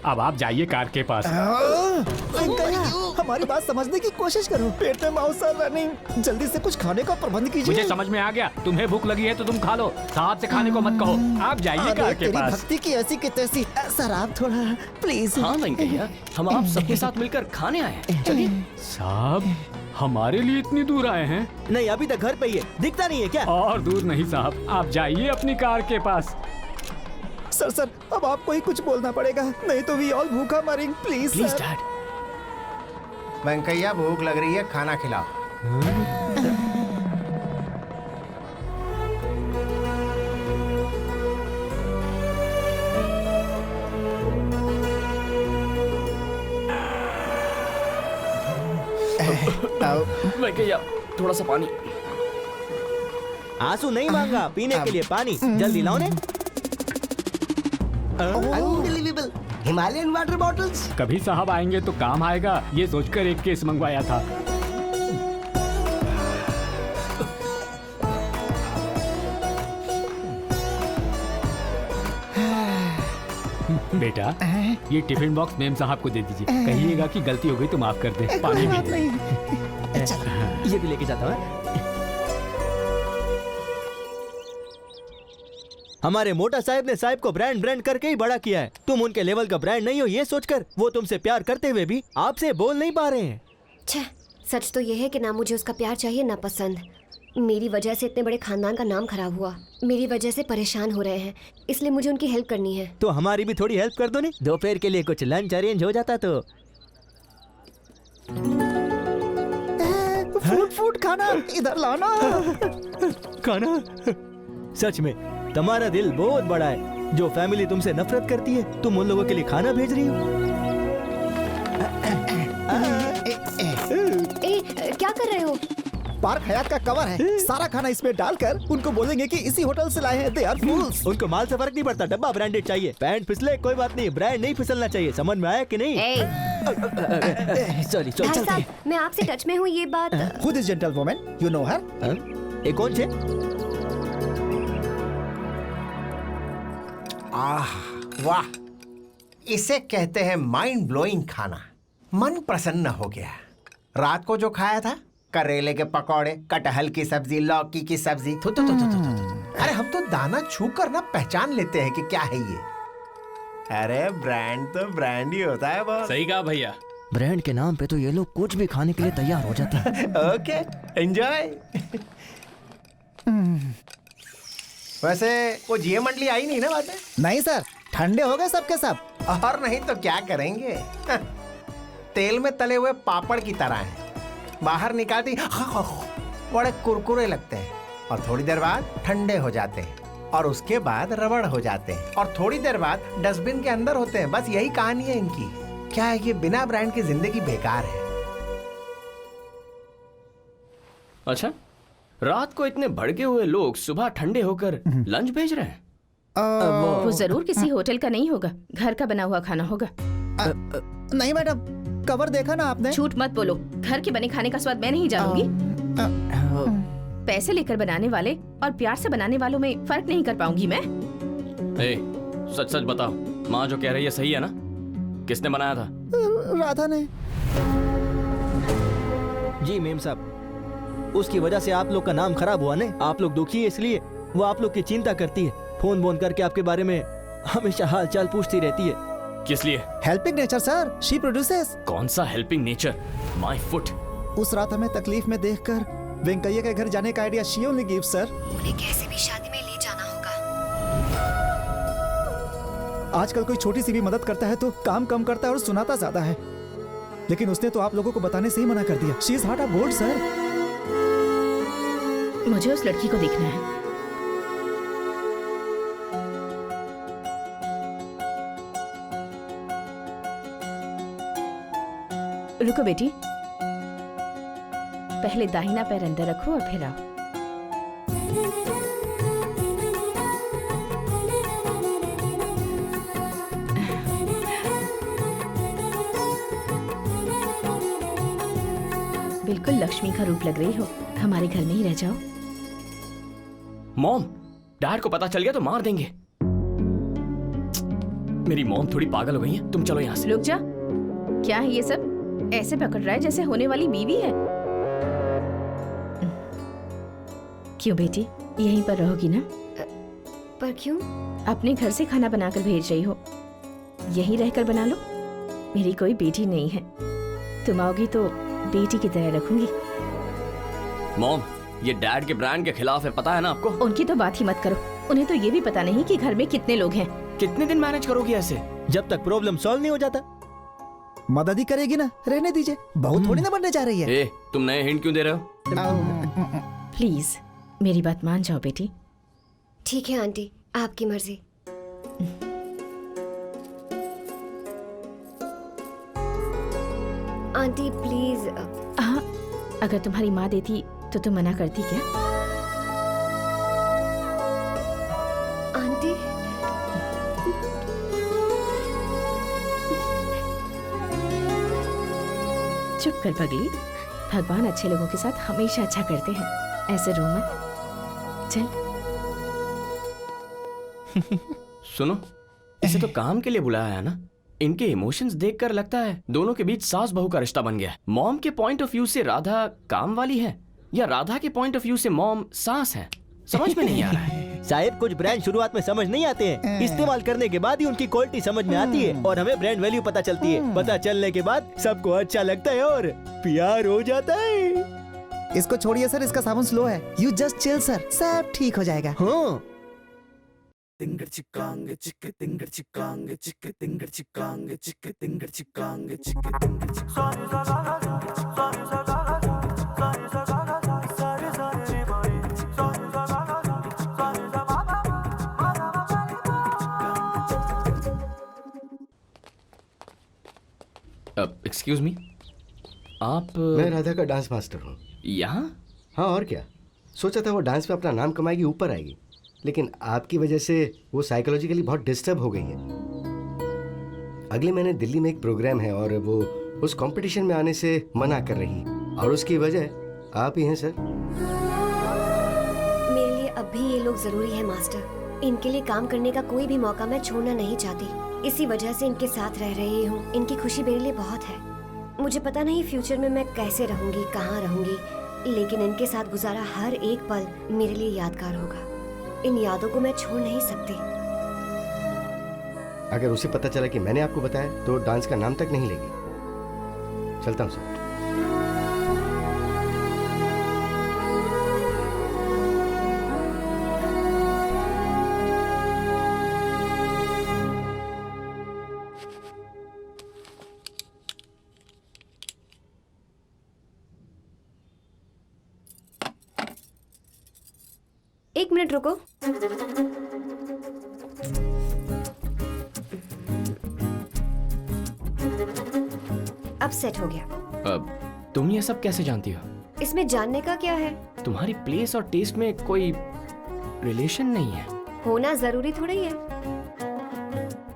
अब आप जाइए कार के पास। वेंकैया, हमारी बात समझने की कोशिश करो। पेट में मांस नहीं, जल्दी से कुछ खाने का प्रबंध कीजिए। मुझे समझ में आ गया, तुम्हें भूख लगी है तो तुम खा लो, साहब से खाने को मत कहो। आप जाइए कार के पास। भक्ति की ऐसी की तैसी। सर आप थोड़ा प्लीज। हाँ वेंकैया, हम आप सबके साथ मिलकर खाने आए हैं। चलिए। साहब हमारे लिए इतनी दूर आए हैं? नहीं, अभी तक घर पे ही है, दिखता नहीं है क्या? और दूर नहीं साहब, आप जाइए अपनी कार के पास। सर अब आपको ही कुछ बोलना पड़ेगा, नहीं तो वी ऑल भूखा मरेंगे। Please dad. वेंकैया भूख लग रही है, खाना खिलाओ। वेंकैया थोड़ा सा पानी। आंसू नहीं मांगा, पीने के लिए पानी जल्दी लाओ ने। Unbelievable, Himalayan water bottles. कभी साहब आएंगे तो काम आएगा, ये सोचकर एक केस मंगवाया था। बेटा ये टिफिन बॉक्स मेम साहब को दे दीजिए, कहिएगा कि गलती हो गई तो माफ कर दे। पानी भी ये भी लेके जाता हूँ। हमारे मोटा साहब ने साहब को ब्रांड करके ही बड़ा किया है। तुम उनके लेवल का ब्रांड नहीं हो, ये सोचकर वो तुमसे प्यार करते हुए भी आपसे बोल नहीं पा रहे हैं। सच तो ये है कि ना मुझे उसका प्यार चाहिए ना पसंद। मेरी वजह से इतने बड़े खानदान का नाम खराब हुआ, मेरी वजह से परेशान हो रहे हैं, इसलिए मुझे उनकी हेल्प करनी है। तो हमारी भी थोड़ी हेल्प कर दो ने, दोपहर के लिए कुछ लंच अरेंज हो जाता तो। फूड खाना इधर लाना। खाना? सच में तुम्हारा दिल बहुत बड़ा है। जो फैमिली तुमसे नफरत करती है, तुम उन लोगों के लिए खाना भेज रही हो। क्या कर रहे हो? पार्क हयात का कवर है, सारा खाना इसमें डालकर उनको बोलेंगे कि इसी होटल से लाए हैं। They are fools. उनको माल से फर्क नहीं पड़ता, डब्बा ब्रांडेड चाहिए। पैंट फिसले कोई बात नहीं, ब्रांड नहीं फिसलना चाहिए। समझ में आया कि नहीं? सॉरी भाई साहब, मैं आपसे टच में हूँ, ये बात। Who this gentlewoman? You know her? ये कौन से? वाह, इसे कहते हैं माइंड ब्लोइंग खाना। मन प्रसन्न हो गया। रात को जो खाया था, करेले के पकौड़े, कटहल की सब्जी, लौकी की सब्जी। थू। अरे हम तो दाना छू कर ना पहचान लेते हैं कि क्या है ये। अरे ब्रांड तो ब्रांड ही होता है बॉस। सही कहा भैया। ब्रांड के नाम पे तो ये लोग कुछ भी खाने के लिए तैयार हो जाते हैं। Okay, enjoy. वैसे वो जीए मंडली आई नहीं ना बातें? नहीं सर, ठंडे हो गए सबके सब। और नहीं तो क्या करेंगे, तेल में तले हुए पापड़ की तरह हैं। बाहर निकालती बड़े कुरकुरे लगते हैं और थोड़ी देर बाद ठंडे हो जाते हैं और उसके बाद रबड़ हो जाते हैं और थोड़ी देर बाद डस्टबिन के अंदर होते हैं। बस यही कहानी है इनकी। क्या है, ये बिना ब्रांड की जिंदगी बेकार है। अच्छा, रात को इतने भड़के हुए लोग सुबह ठंडे होकर लंच भेज रहे हैं? वो जरूर किसी होटल का नहीं होगा, घर का बना हुआ खाना होगा। नहीं मैडम, कवर देखा ना आपने? झूठ मत बोलो, घर के बने खाने का स्वाद मैं नहीं जानूंगी। पैसे लेकर बनाने वाले और प्यार से बनाने वालों में फर्क नहीं कर पाऊंगी मैं। सच सच बताओ, माँ जो कह रही है सही है ना? किसने बनाया था? राधा ने। जी मेम साहब, उसकी वजह से आप लोग का नाम खराब हुआ ने। आप लोग दुखी है, इसलिए वो आप लोग की चिंता करती है। फोन बोन करके आपके बारे में हमेशा हाल चाल पूछती रहती है। किस लिए? Helping nature sir, she produces. कौन सा हेल्पिंग नेचर? My foot. उस रात हमें तकलीफ में देखकर वेंकैया के घर जाने का idea she only gives sir. उन्हें कैसे भी शादी में ले जाना होगा। आजकल कोई छोटी सी भी मदद करता है तो काम कम करता है और सुनाता ज्यादा है, लेकिन उसने तो आप लोगों को बताने से ही मना कर दिया। She is heart of gold sir. मुझे उस लड़की को देखना है। रुको बेटी, पहले दाहिना पैर अंदर रखो और फिर आओ। बिल्कुल लक्ष्मी का रूप लग रही हो। हमारे घर में ही रह जाओ। मॉम, डैड को पता चल गया तो मार देंगे। मेरी मॉम थोड़ी पागल हो गई है। तुम चलो यहाँ से। रुक जा। क्या है ये सब? ऐसे पकड़ रहा है जैसे होने वाली बीवी है। क्यों बेटी, यहीं पर रहोगी ना? पर क्यों? अपने घर से खाना बनाकर भेज रही हो, यहीं रहकर बना लो। मेरी कोई बेटी नहीं है, तुम आओगी तो बेटी की तरह रखूंगी। मॉम, ये डैड के ब्रांड के खिलाफ है, पता है ना आपको? उनकी तो बात ही मत करो। उन्हें तो ये भी पता नहीं कि घर में कितने लोग हैं। कितने दिन मैनेज करोगी ऐसे? जब तक प्रॉब्लम सॉल्व नहीं हो जाता। मदद ही करेगी ना, रहने दीजिए। बहुत थोड़ी ना बनने जा रही है। ए, तुम नए हिंट क्यों दे रहे हो? प्लीज मेरी बात मान जाओ बेटी। ठीक है आंटी, आपकी मर्जी। Aunty please. हाँ, अगर तुम्हारी माँ देती तो तुम मना करती क्या? आंटी चुप कर पगली। भगवान अच्छे लोगों के साथ हमेशा अच्छा करते हैं। ऐसे रो मत। चल। सुनो, इसे तो काम के लिए बुलाया है ना। इनके इमोशंस देखकर लगता है दोनों के बीच सास बहू का रिश्ता बन गया है। मॉम के पॉइंट ऑफ व्यू से राधा काम वाली है या राधा के पॉइंट ऑफ व्यू से मॉम सास है, समझ में नहीं आ रहा है। शायद कुछ ब्रांड शुरुआत में समझ नहीं आते हैं, इस्तेमाल करने के बाद ही उनकी क्वालिटी समझ में आती है और हमें ब्रांड वैल्यू पता चलती है। पता चलने के बाद सबको अच्छा लगता है और प्यार हो जाता है। इसको छोड़िए सर, इसका साबुन स्लो है। यू जस्ट चिल सर, सब ठीक हो जाएगा। हाँ। तिंगर चिकांग चिक तिंगर चिकांग चिक तिंगर चिकांग चिक तिंगर चिकांग चिक तिंगर एक्सक्यूज मी, आप? मैं राधा का डांस मास्टर हूँ। यहाँ? हाँ, और क्या। सोचा था वो डांस में अपना नाम कमाएगी, ऊपर आएगी, लेकिन आपकी वजह से वो साइकोलॉजिकली बहुत डिस्टर्ब हो गई है। अगले महीने दिल्ली में एक प्रोग्राम है और वो उस कंपटीशन में आने से मना कर रही, और उसकी वजह आप ही हैं सर। मेरे लिए अब भी ये लोग जरूरी है मास्टर। इनके लिए काम करने का कोई भी मौका मैं छोड़ना नहीं चाहती। इसी वजह से इनके साथ रह रही हूँ। इनकी खुशी मेरे लिए बहुत है। मुझे पता नहीं फ्यूचर में मैं कैसे रहूंगी, कहाँ रहूंगी, लेकिन इनके साथ गुजारा हर एक पल मेरे लिए यादगार होगा। इन यादों को मैं छोड़ नहीं सकती। अगर उसे पता चला कि मैंने आपको बताया तो डांस का नाम तक नहीं लेगी। चलता हूँ सर। एक मिनट रुको। अब सेट हो गया। अब तुम ये सब कैसे जानती हो? इसमें जानने का क्या है? तुम्हारी प्लेस और टेस्ट में कोई रिलेशन नहीं है। होना जरूरी थोड़ा ही है।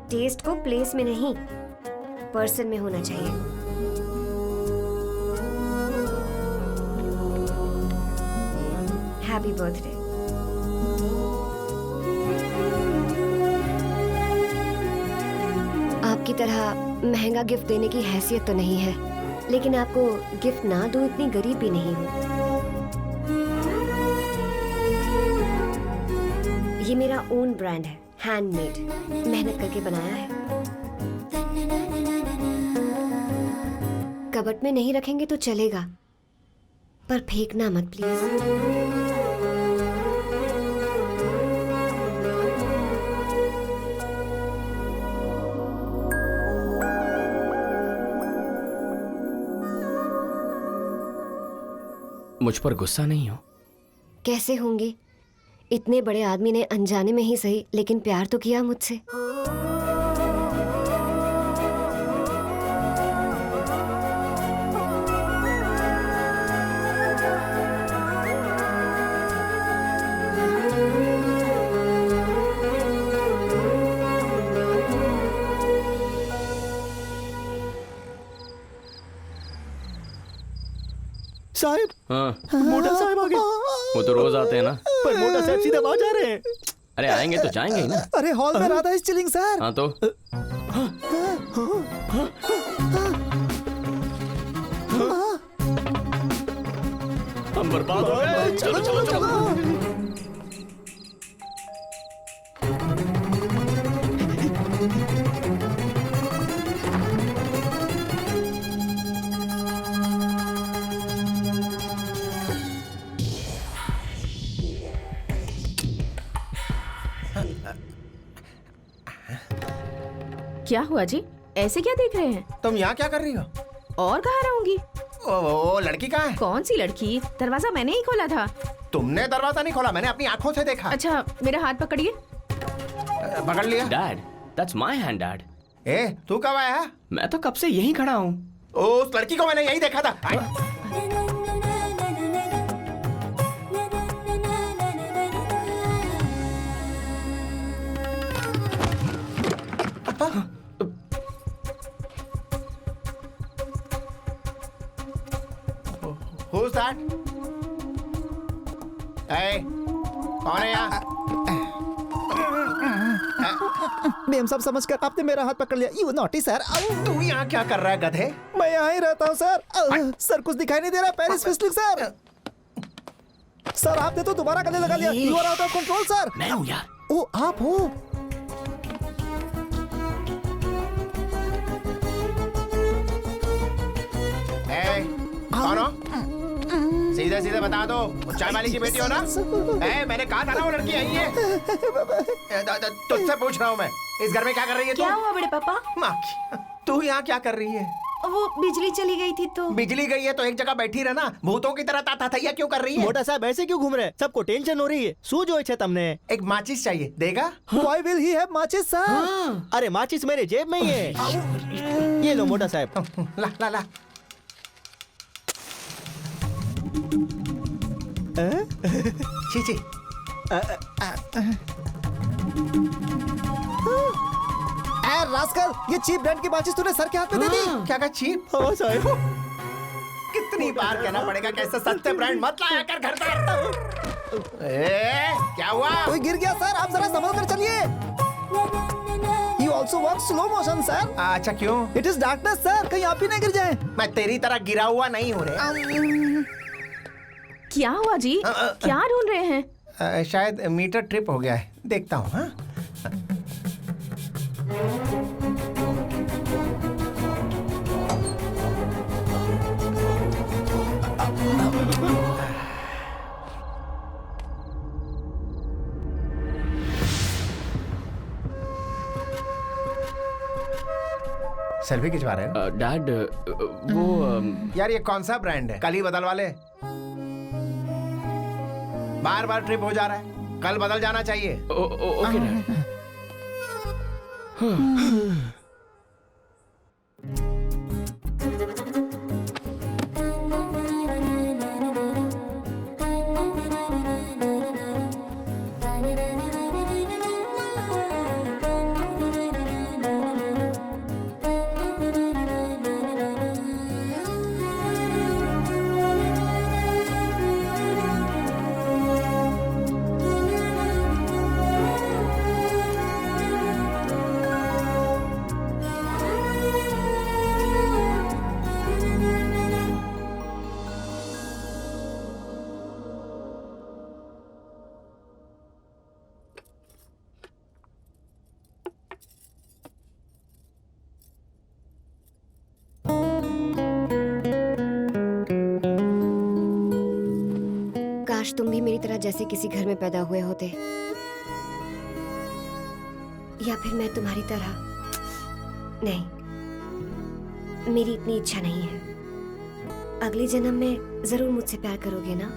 टेस्ट को प्लेस में नहीं, पर्सन में होना चाहिए। Happy birthday. आपकी तरह महंगा गिफ्ट देने की हैसियत तो नहीं है, लेकिन आपको गिफ्ट ना दूं इतनी गरीब भी नहीं हूँ। ये मेरा ओन ब्रांड है, हैंडमेड, मेहनत करके बनाया है। कबर्ड में नहीं रखेंगे तो चलेगा, पर फेंकना मत प्लीज। मुझ पर गुस्सा नहीं हो? कैसे होंगे? इतने बड़े आदमी ने अनजाने में ही सही लेकिन प्यार तो किया मुझसे। साहिब, हाँ मोटा साहब आ गए। वो तो रोज आते हैं ना। पर मोटा साहब सीधे वहां जा रहे हैं। अरे आएंगे तो जाएंगे ही ना। अरे हॉल में राधा इज चिलिंग सर। हाँ तो हम बर्बाद हो गए। चलो चलो चलो। क्या हुआ जी? ऐसे क्या देख रहे हैं? तुम यहाँ क्या कर रही हो? और कहाँ रहूंगी? ओ लड़की कहाँ है? कौन सी लड़की? दरवाजा मैंने ही खोला था। तुमने दरवाजा नहीं खोला, मैंने अपनी आंखों से देखा। अच्छा, मेरा हाथ पकड़िए। पकड़ लिया। Dad, that's my hand dad. ए, तू कब आया है? मैं तो कब से यहीं खड़ा हूँ। उस लड़की को मैंने यही देखा था। Who's that? Hey, कौन है यहाँ? मैम सब समझकर आपने मेरा हाथ पकड़ लिया। You naughty sir. तू यहाँ क्या कर रहा है गधे? मैं यहाँ ही रहता हूँ सर। सर कुछ दिखाई नहीं दे रहा। Paris फिस्लिंग sir. सर आपने तो दोबारा गले लगा लिया। You are out of control sir. मैं हूँ यार। ओ आप हो? कौन हो? सीधे सीधे बता दो, चाय वाली की बेटी हो ना? मैंने कहा था ना वो लड़की आई है। तुझसे पूछ रहा हूँ मैं, इस घर में क्या कर रही है तू? क्या हुआ बड़े पापा? माँ की, तू यहाँ क्या कर रही है? वो बिजली चली गई थी तो। बिजली गई है तो एक जगह बैठी रहना, भूतों की तरह ताता क्यों कर रही है? मोटा साहब ऐसे क्यों घूम रहे हैं? सबको टेंशन हो रही है। શું જોઈ છે તમને? एक माचिस चाहिए, देगा? Why will he have matches sir? अरे माचिस मेरे जेब में ही है। ये लो मोटा साहब। ला ला ला। छी छी। रास्कल, ये चीप ब्रांड की माचिस तूने सर के हाथ में दे दी। क्या कहा चीप? हाँ साहब। कितनी बार कहना पड़ेगा कि ऐसे सस्ते ब्रांड मत लाया कर घर पर। क्या हुआ? कोई गिर गया सर, आप जरा संभल कर चलिए। You also walk slow motion sir। अच्छा क्यों? It is darkness sir, कहीं आप ही नहीं गिर जाएं। मैं तेरी तरह गिरा हुआ नहीं हूँ रे। क्या हुआ जी? क्या ढूंढ रहे हैं? शायद मीटर ट्रिप हो गया है, देखता हूँ। हाँ सेल्फी खिंचवा रहे हो? डैड वो यार ये कौन सा ब्रांड है? कल ही बदलवा ले। बार बार ट्रिप हो जा रहा है, कल बदल जाना चाहिए। Okay dad. काश तुम भी मेरी तरह जैसे किसी घर में पैदा हुए होते, या फिर मैं तुम्हारी तरह। नहीं, मेरी इतनी इच्छा नहीं है। अगले जन्म में जरूर मुझसे प्यार करोगे ना?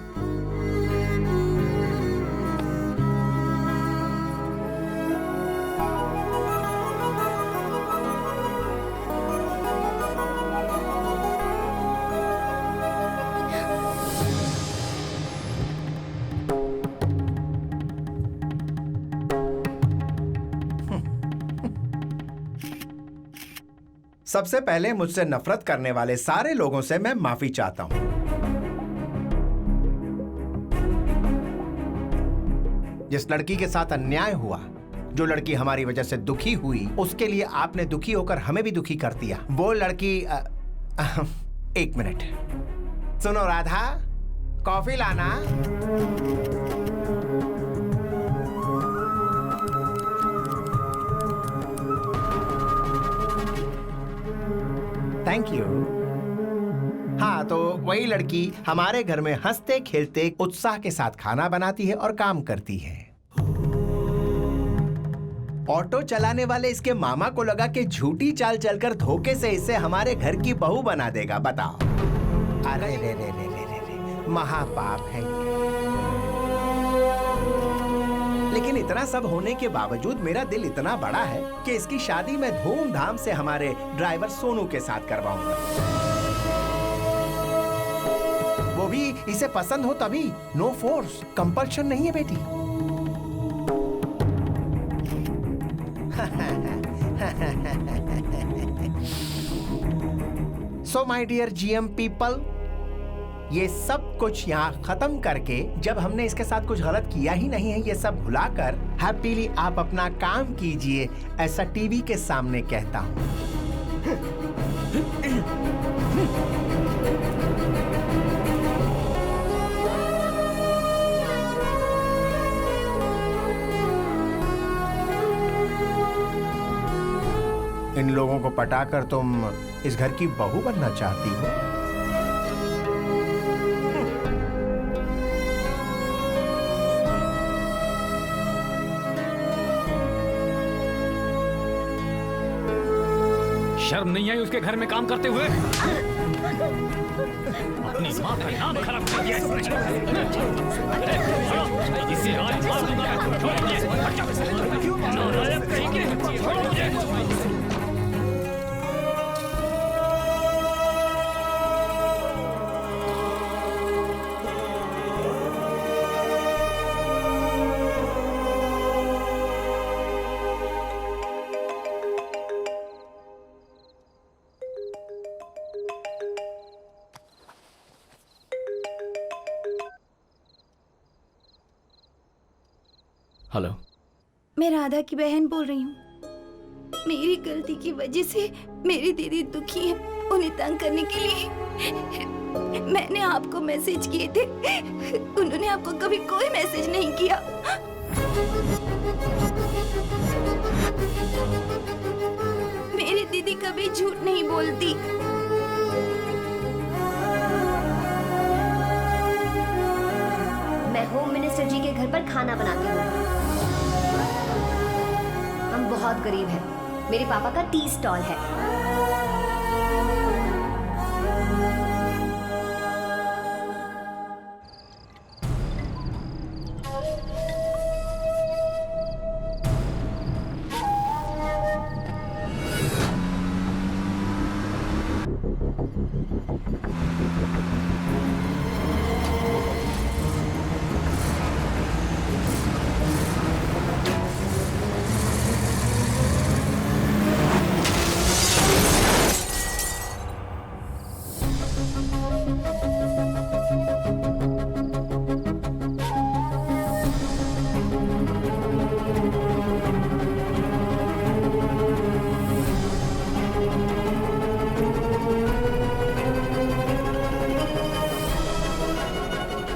सबसे पहले मुझसे नफरत करने वाले सारे लोगों से मैं माफी चाहता हूं। जिस लड़की के साथ अन्याय हुआ, जो लड़की हमारी वजह से दुखी हुई, उसके लिए आपने दुखी होकर हमें भी दुखी कर दिया। वो लड़की एक मिनट सुनो राधा, कॉफी लाना। Thank you. हाँ, तो वही लड़की हमारे घर में हंसते खेलते उत्साह के साथ खाना बनाती है और काम करती है। ऑटो चलाने वाले इसके मामा को लगा कि झूठी चाल चलकर धोखे से इसे हमारे घर की बहू बना देगा। बताओ। अरे रे रे रे रे रे, महापाप है ये। लेकिन इतना सब होने के बावजूद मेरा दिल इतना बड़ा है कि इसकी शादी मैं धूमधाम से हमारे ड्राइवर सोनू के साथ करवाऊंगा। वो भी इसे पसंद हो तभी। नो फोर्स, कंपल्शन नहीं है बेटी। So my dear GM people, ये सब कुछ यहाँ खत्म करके, जब हमने इसके साथ कुछ गलत किया ही नहीं है, ये सब भुलाकर हैप्पीली आप अपना काम कीजिए, ऐसा टीवी के सामने कहता हूँ। इन लोगों को पटाकर तुम इस घर की बहू बनना चाहती हो? शर्म नहीं आई उसके घर में काम करते हुए? अपनी माँ का नाम खराब कर दिया इसे आज मार दूंगा। हेलो, मैं राधा की बहन बोल रही हूँ। मेरी गलती की वजह से मेरी दीदी दुखी है। उन्हें तंग करने के लिए मैंने आपको मैसेज किए थे। उन्होंने आपको कभी कोई मैसेज नहीं किया। मेरी दीदी कभी झूठ नहीं बोलती। मैं होम मिनिस्टर जी के घर पर खाना बनाती हूँ। हम बहुत गरीब हैं। मेरे पापा का टी स्टॉल है।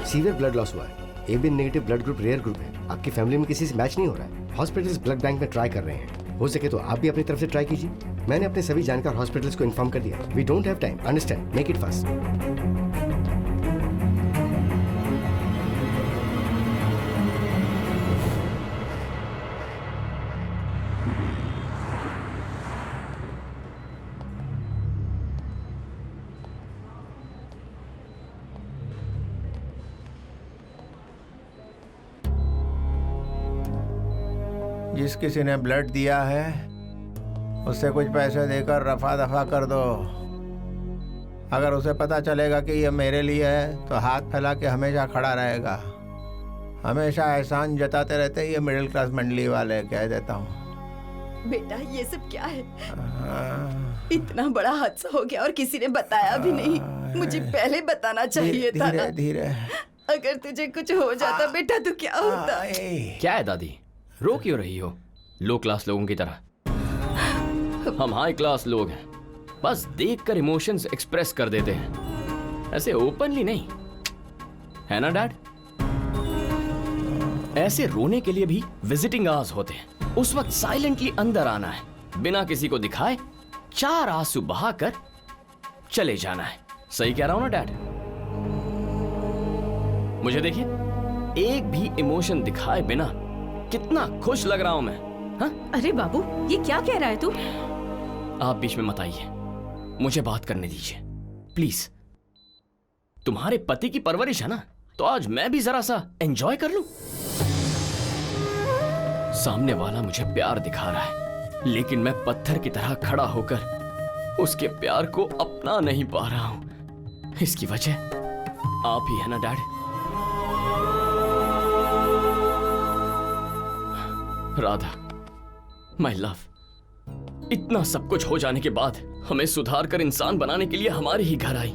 सीवियर ब्लड लॉस हुआ है। AB negative blood group rare group है। आपकी फैमिली में किसी से मैच नहीं हो रहा है। हॉस्पिटल्स ब्लड बैंक में ट्राई कर रहे हैं। हो सके तो आप भी अपनी तरफ से ट्राई कीजिए। मैंने अपने सभी जानकार हॉस्पिटल्स को इन्फॉर्म कर दिया। We don't have time, understand, make it fast. जिस किसी ने ब्लड दिया है उससे कुछ पैसे देकर रफा दफा कर दो। अगर उसे पता चलेगा कि ये मेरे लिए है तो हाथ फैला के हमेशा खड़ा रहेगा। हमेशा एहसान जताते रहते हैं ये मिडिल क्लास मंडली वाले, कह देता हूँ। बेटा ये सब क्या है? इतना बड़ा हादसा हो गया और किसी ने बताया भी नहीं। मुझे पहले बताना चाहिए था ना। धीरे। अगर तुझे कुछ हो जाता बेटा तो क्या होता? क्या है दादी, रो क्यों रही हो? लो क्लास लोगों की तरह हम हाई क्लास लोग हैं, बस देखकर इमोशंस एक्सप्रेस कर देते हैं, ऐसे ओपनली नहीं, है ना डैड? ऐसे रोने के लिए भी विजिटिंग आवर्स होते हैं। उस वक्त साइलेंटली अंदर आना है, बिना किसी को दिखाए 4 आंसू बहाकर चले जाना है। सही कह रहा हूं ना डैड? मुझे देखिए, एक भी इमोशन दिखाए बिना कितना खुश लग रहा हूं मैं। हाँ? अरे बाबू, ये क्या कह रहा है तू? आप बीच में मत आइए, मुझे बात करने दीजिए प्लीज। तुम्हारे पति की परवरिश है ना, तो आज मैं भी जरा सा एंजॉय कर लूं। सामने वाला मुझे प्यार दिखा रहा है, लेकिन मैं पत्थर की तरह खड़ा होकर उसके प्यार को अपना नहीं पा रहा हूं। इसकी वजह आप ही है ना डैड? राधा, माय लव, इतना सब कुछ हो जाने के बाद हमें सुधार कर इंसान बनाने के लिए हमारे ही घर आई,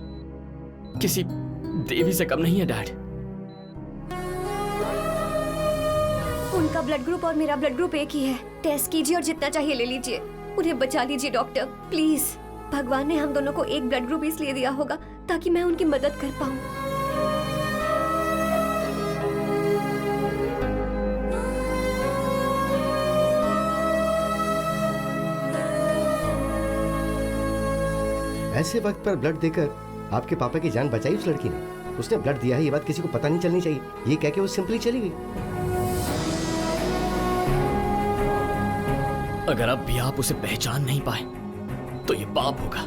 किसी देवी से कम नहीं है डैड। उनका ब्लड ग्रुप और मेरा ब्लड ग्रुप एक ही है। टेस्ट कीजिए और जितना चाहिए ले लीजिए। उन्हें बचा लीजिए डॉक्टर, प्लीज। भगवान ने हम दोनों को एक ब्लड ग्रुप इसलिए दिया होगा ताकि मैं उनकी मदद कर पाऊं। ऐसे वक्त पर ब्लड देकर आपके पापा की जान बचाई उस लड़की ने। उसने ब्लड दिया है, ये बात किसी को पता नहीं चलनी चाहिए। ये कह के वो सिंपली चली गई। अगर अब भी आप उसे पहचान नहीं पाए तो ये पाप होगा।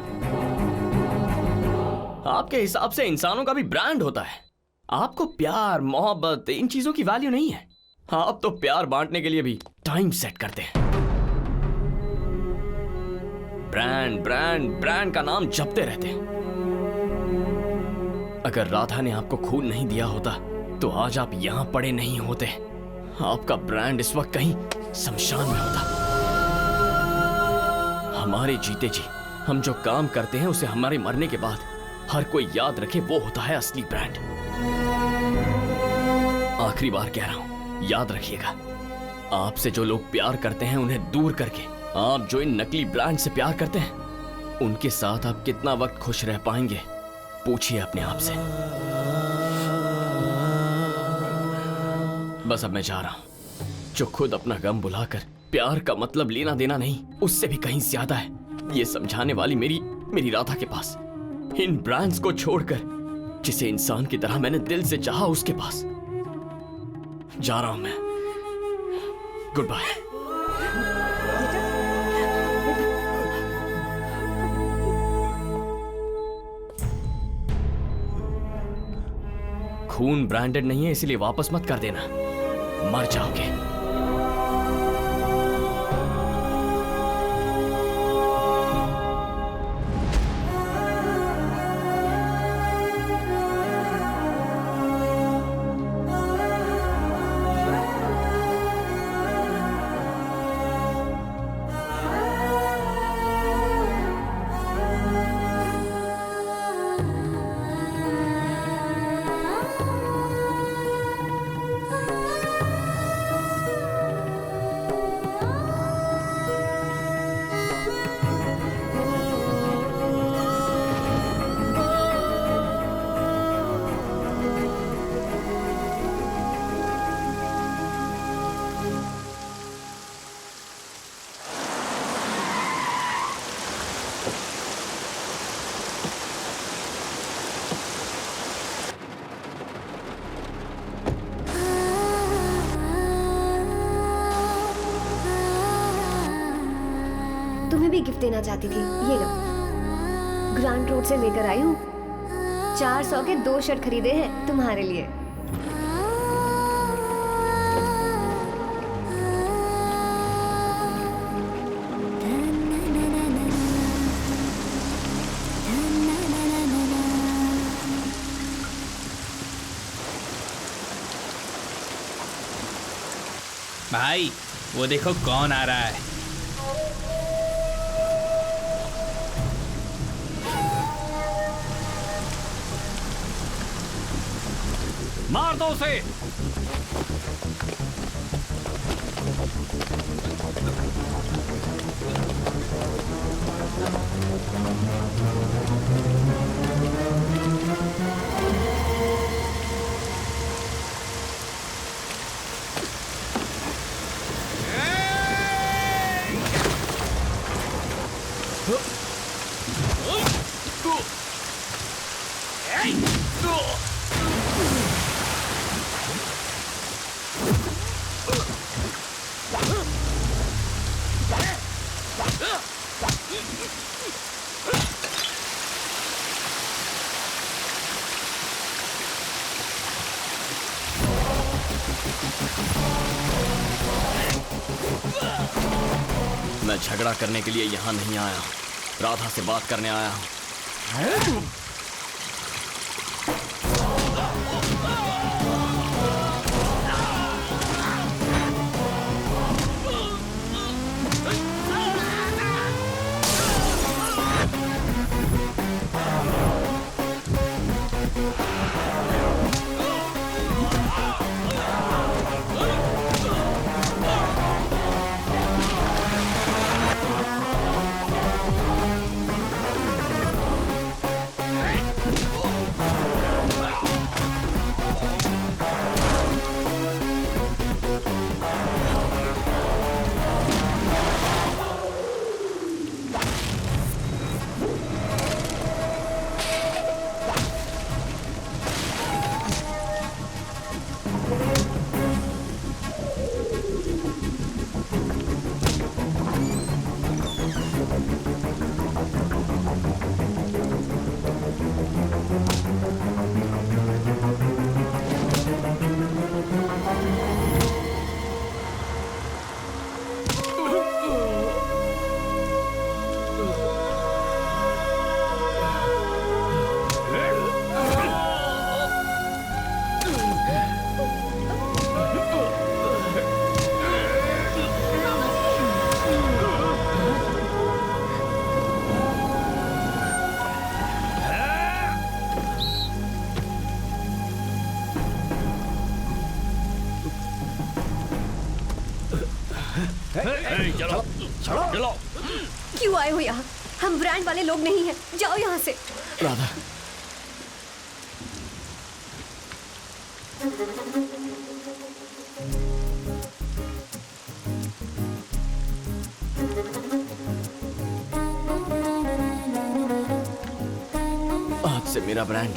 आपके हिसाब से इंसानों का भी ब्रांड होता है। आपको प्यार, मोहब्बत, इन चीजों की वैल्यू नहीं है। आप तो प्यार बांटने के लिए भी टाइम सेट करते हैं। ब्रांड ब्रांड ब्रांड का नाम जपते रहते हैं। अगर राधा ने आपको खून नहीं दिया होता तो आज आप यहां पड़े नहीं होते। आपका ब्रांड इस वक्त कहीं शमशान में होता। हमारे जीते जी हम जो काम करते हैं उसे हमारे मरने के बाद हर कोई याद रखे, वो होता है असली ब्रांड। आखिरी बार कह रहा हूं, याद रखिएगा, आपसे जो लोग प्यार करते हैं उन्हें दूर करके आप जो इन नकली ब्रांड से प्यार करते हैं उनके साथ आप कितना वक्त खुश रह पाएंगे, पूछिए अपने आप से। बस अब मैं जा रहा हूं। जो खुद अपना गम बुलाकर प्यार का मतलब लेना देना नहीं, उससे भी कहीं ज्यादा है, ये समझाने वाली मेरी राधा के पास। इन ब्रांड्स को छोड़कर जिसे इंसान की तरह मैंने दिल से चाहा उसके पास जा रहा हूं मैं। Good bye. खून ब्रांडेड नहीं है, इसलिए वापस मत कर देना, मर जाओगे। तुम्हें भी गिफ्ट देना चाहती थी, ये लो। ग्रांड रोड से लेकर आई हूँ। 400 के 2 शर्ट खरीदे हैं तुम्हारे लिए। भाई वो देखो कौन आ रहा है। मार दो उसे। मैं झगड़ा करने के लिए यहाँ नहीं आया, राधा से बात करने आया हूँ। चलो चलो चलो। क्यों आए हो यहाँ? हम ब्रांड वाले लोग नहीं हैं, जाओ यहाँ से। राधा, आज से मेरा ब्रांड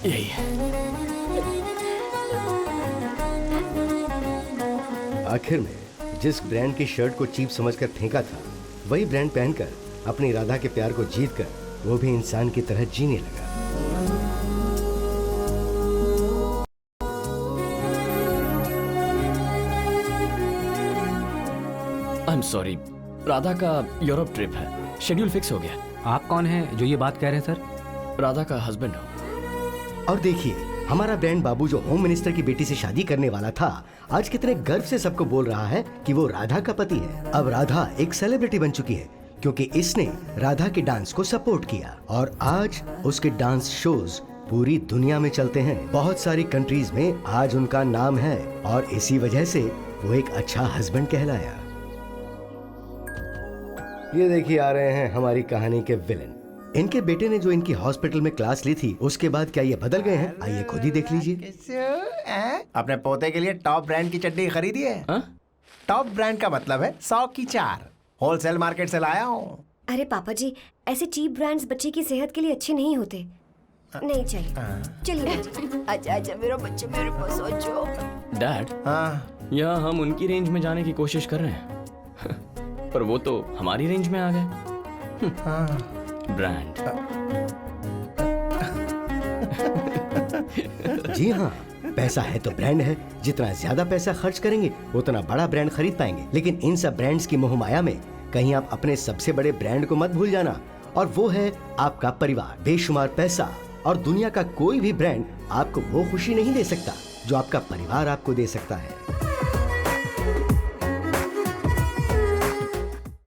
यही है। आखिर में जिस ब्रांड की शर्ट को चीप समझकर फेंका था, वही ब्रांड पहनकर अपनी राधा के प्यार को जीतकर वो भी इंसान की तरह जीने लगा। आई एम सॉरी, राधा का यूरोप ट्रिप है, शेड्यूल फिक्स हो गया। आप कौन हैं जो ये बात कह रहे हैं सर? राधा का हस्बैंड हो। और देखिए, हमारा ब्रांड बाबू जो होम मिनिस्टर की बेटी से शादी करने वाला था, आज कितने गर्व से सबको बोल रहा है कि वो राधा का पति है। अब राधा एक सेलिब्रिटी बन चुकी है क्योंकि इसने राधा के डांस को सपोर्ट किया और आज उसके डांस शोज पूरी दुनिया में चलते हैं। बहुत सारी कंट्रीज में आज उनका नाम है और इसी वजह से वो एक अच्छा हस्बैंड कहलाया। ये देखिए आ रहे हैं हमारी कहानी के विलेन। इनके बेटे ने जो इनकी हॉस्पिटल में क्लास ली थी, उसके बाद क्या ये बदल गए हैं? आइए खुद ही देख लीजिए। अपने पोते के लिए टॉप ब्रांड की चड्डी खरीदी है? टॉप ब्रांड का मतलब है 100 की 4। होलसेल मार्केट से लाया हूँ। अरे पापा जी, ऐसे चीप ब्रांड्स बच्चे की सेहत के लिए अच्छे नहीं होते। नहीं चाहिए। चलिए आजा आजा मेरा बच्चा, मेरे पास आ जाओ। डैड, यहाँ हम उनकी रेंज में जाने की कोशिश कर रहे हैं पर वो तो हमारी रेंज में आ गए। ब्रांड। जी हाँ, पैसा है तो ब्रांड है। जितना ज्यादा पैसा खर्च करेंगे उतना बड़ा ब्रांड खरीद पाएंगे। लेकिन इन सब ब्रांड्स की मोहमाया में कहीं आप अपने सबसे बड़े ब्रांड को मत भूल जाना, और वो है आपका परिवार। बेशुमार पैसा और दुनिया का कोई भी ब्रांड आपको वो खुशी नहीं दे सकता जो आपका परिवार आपको दे सकता है।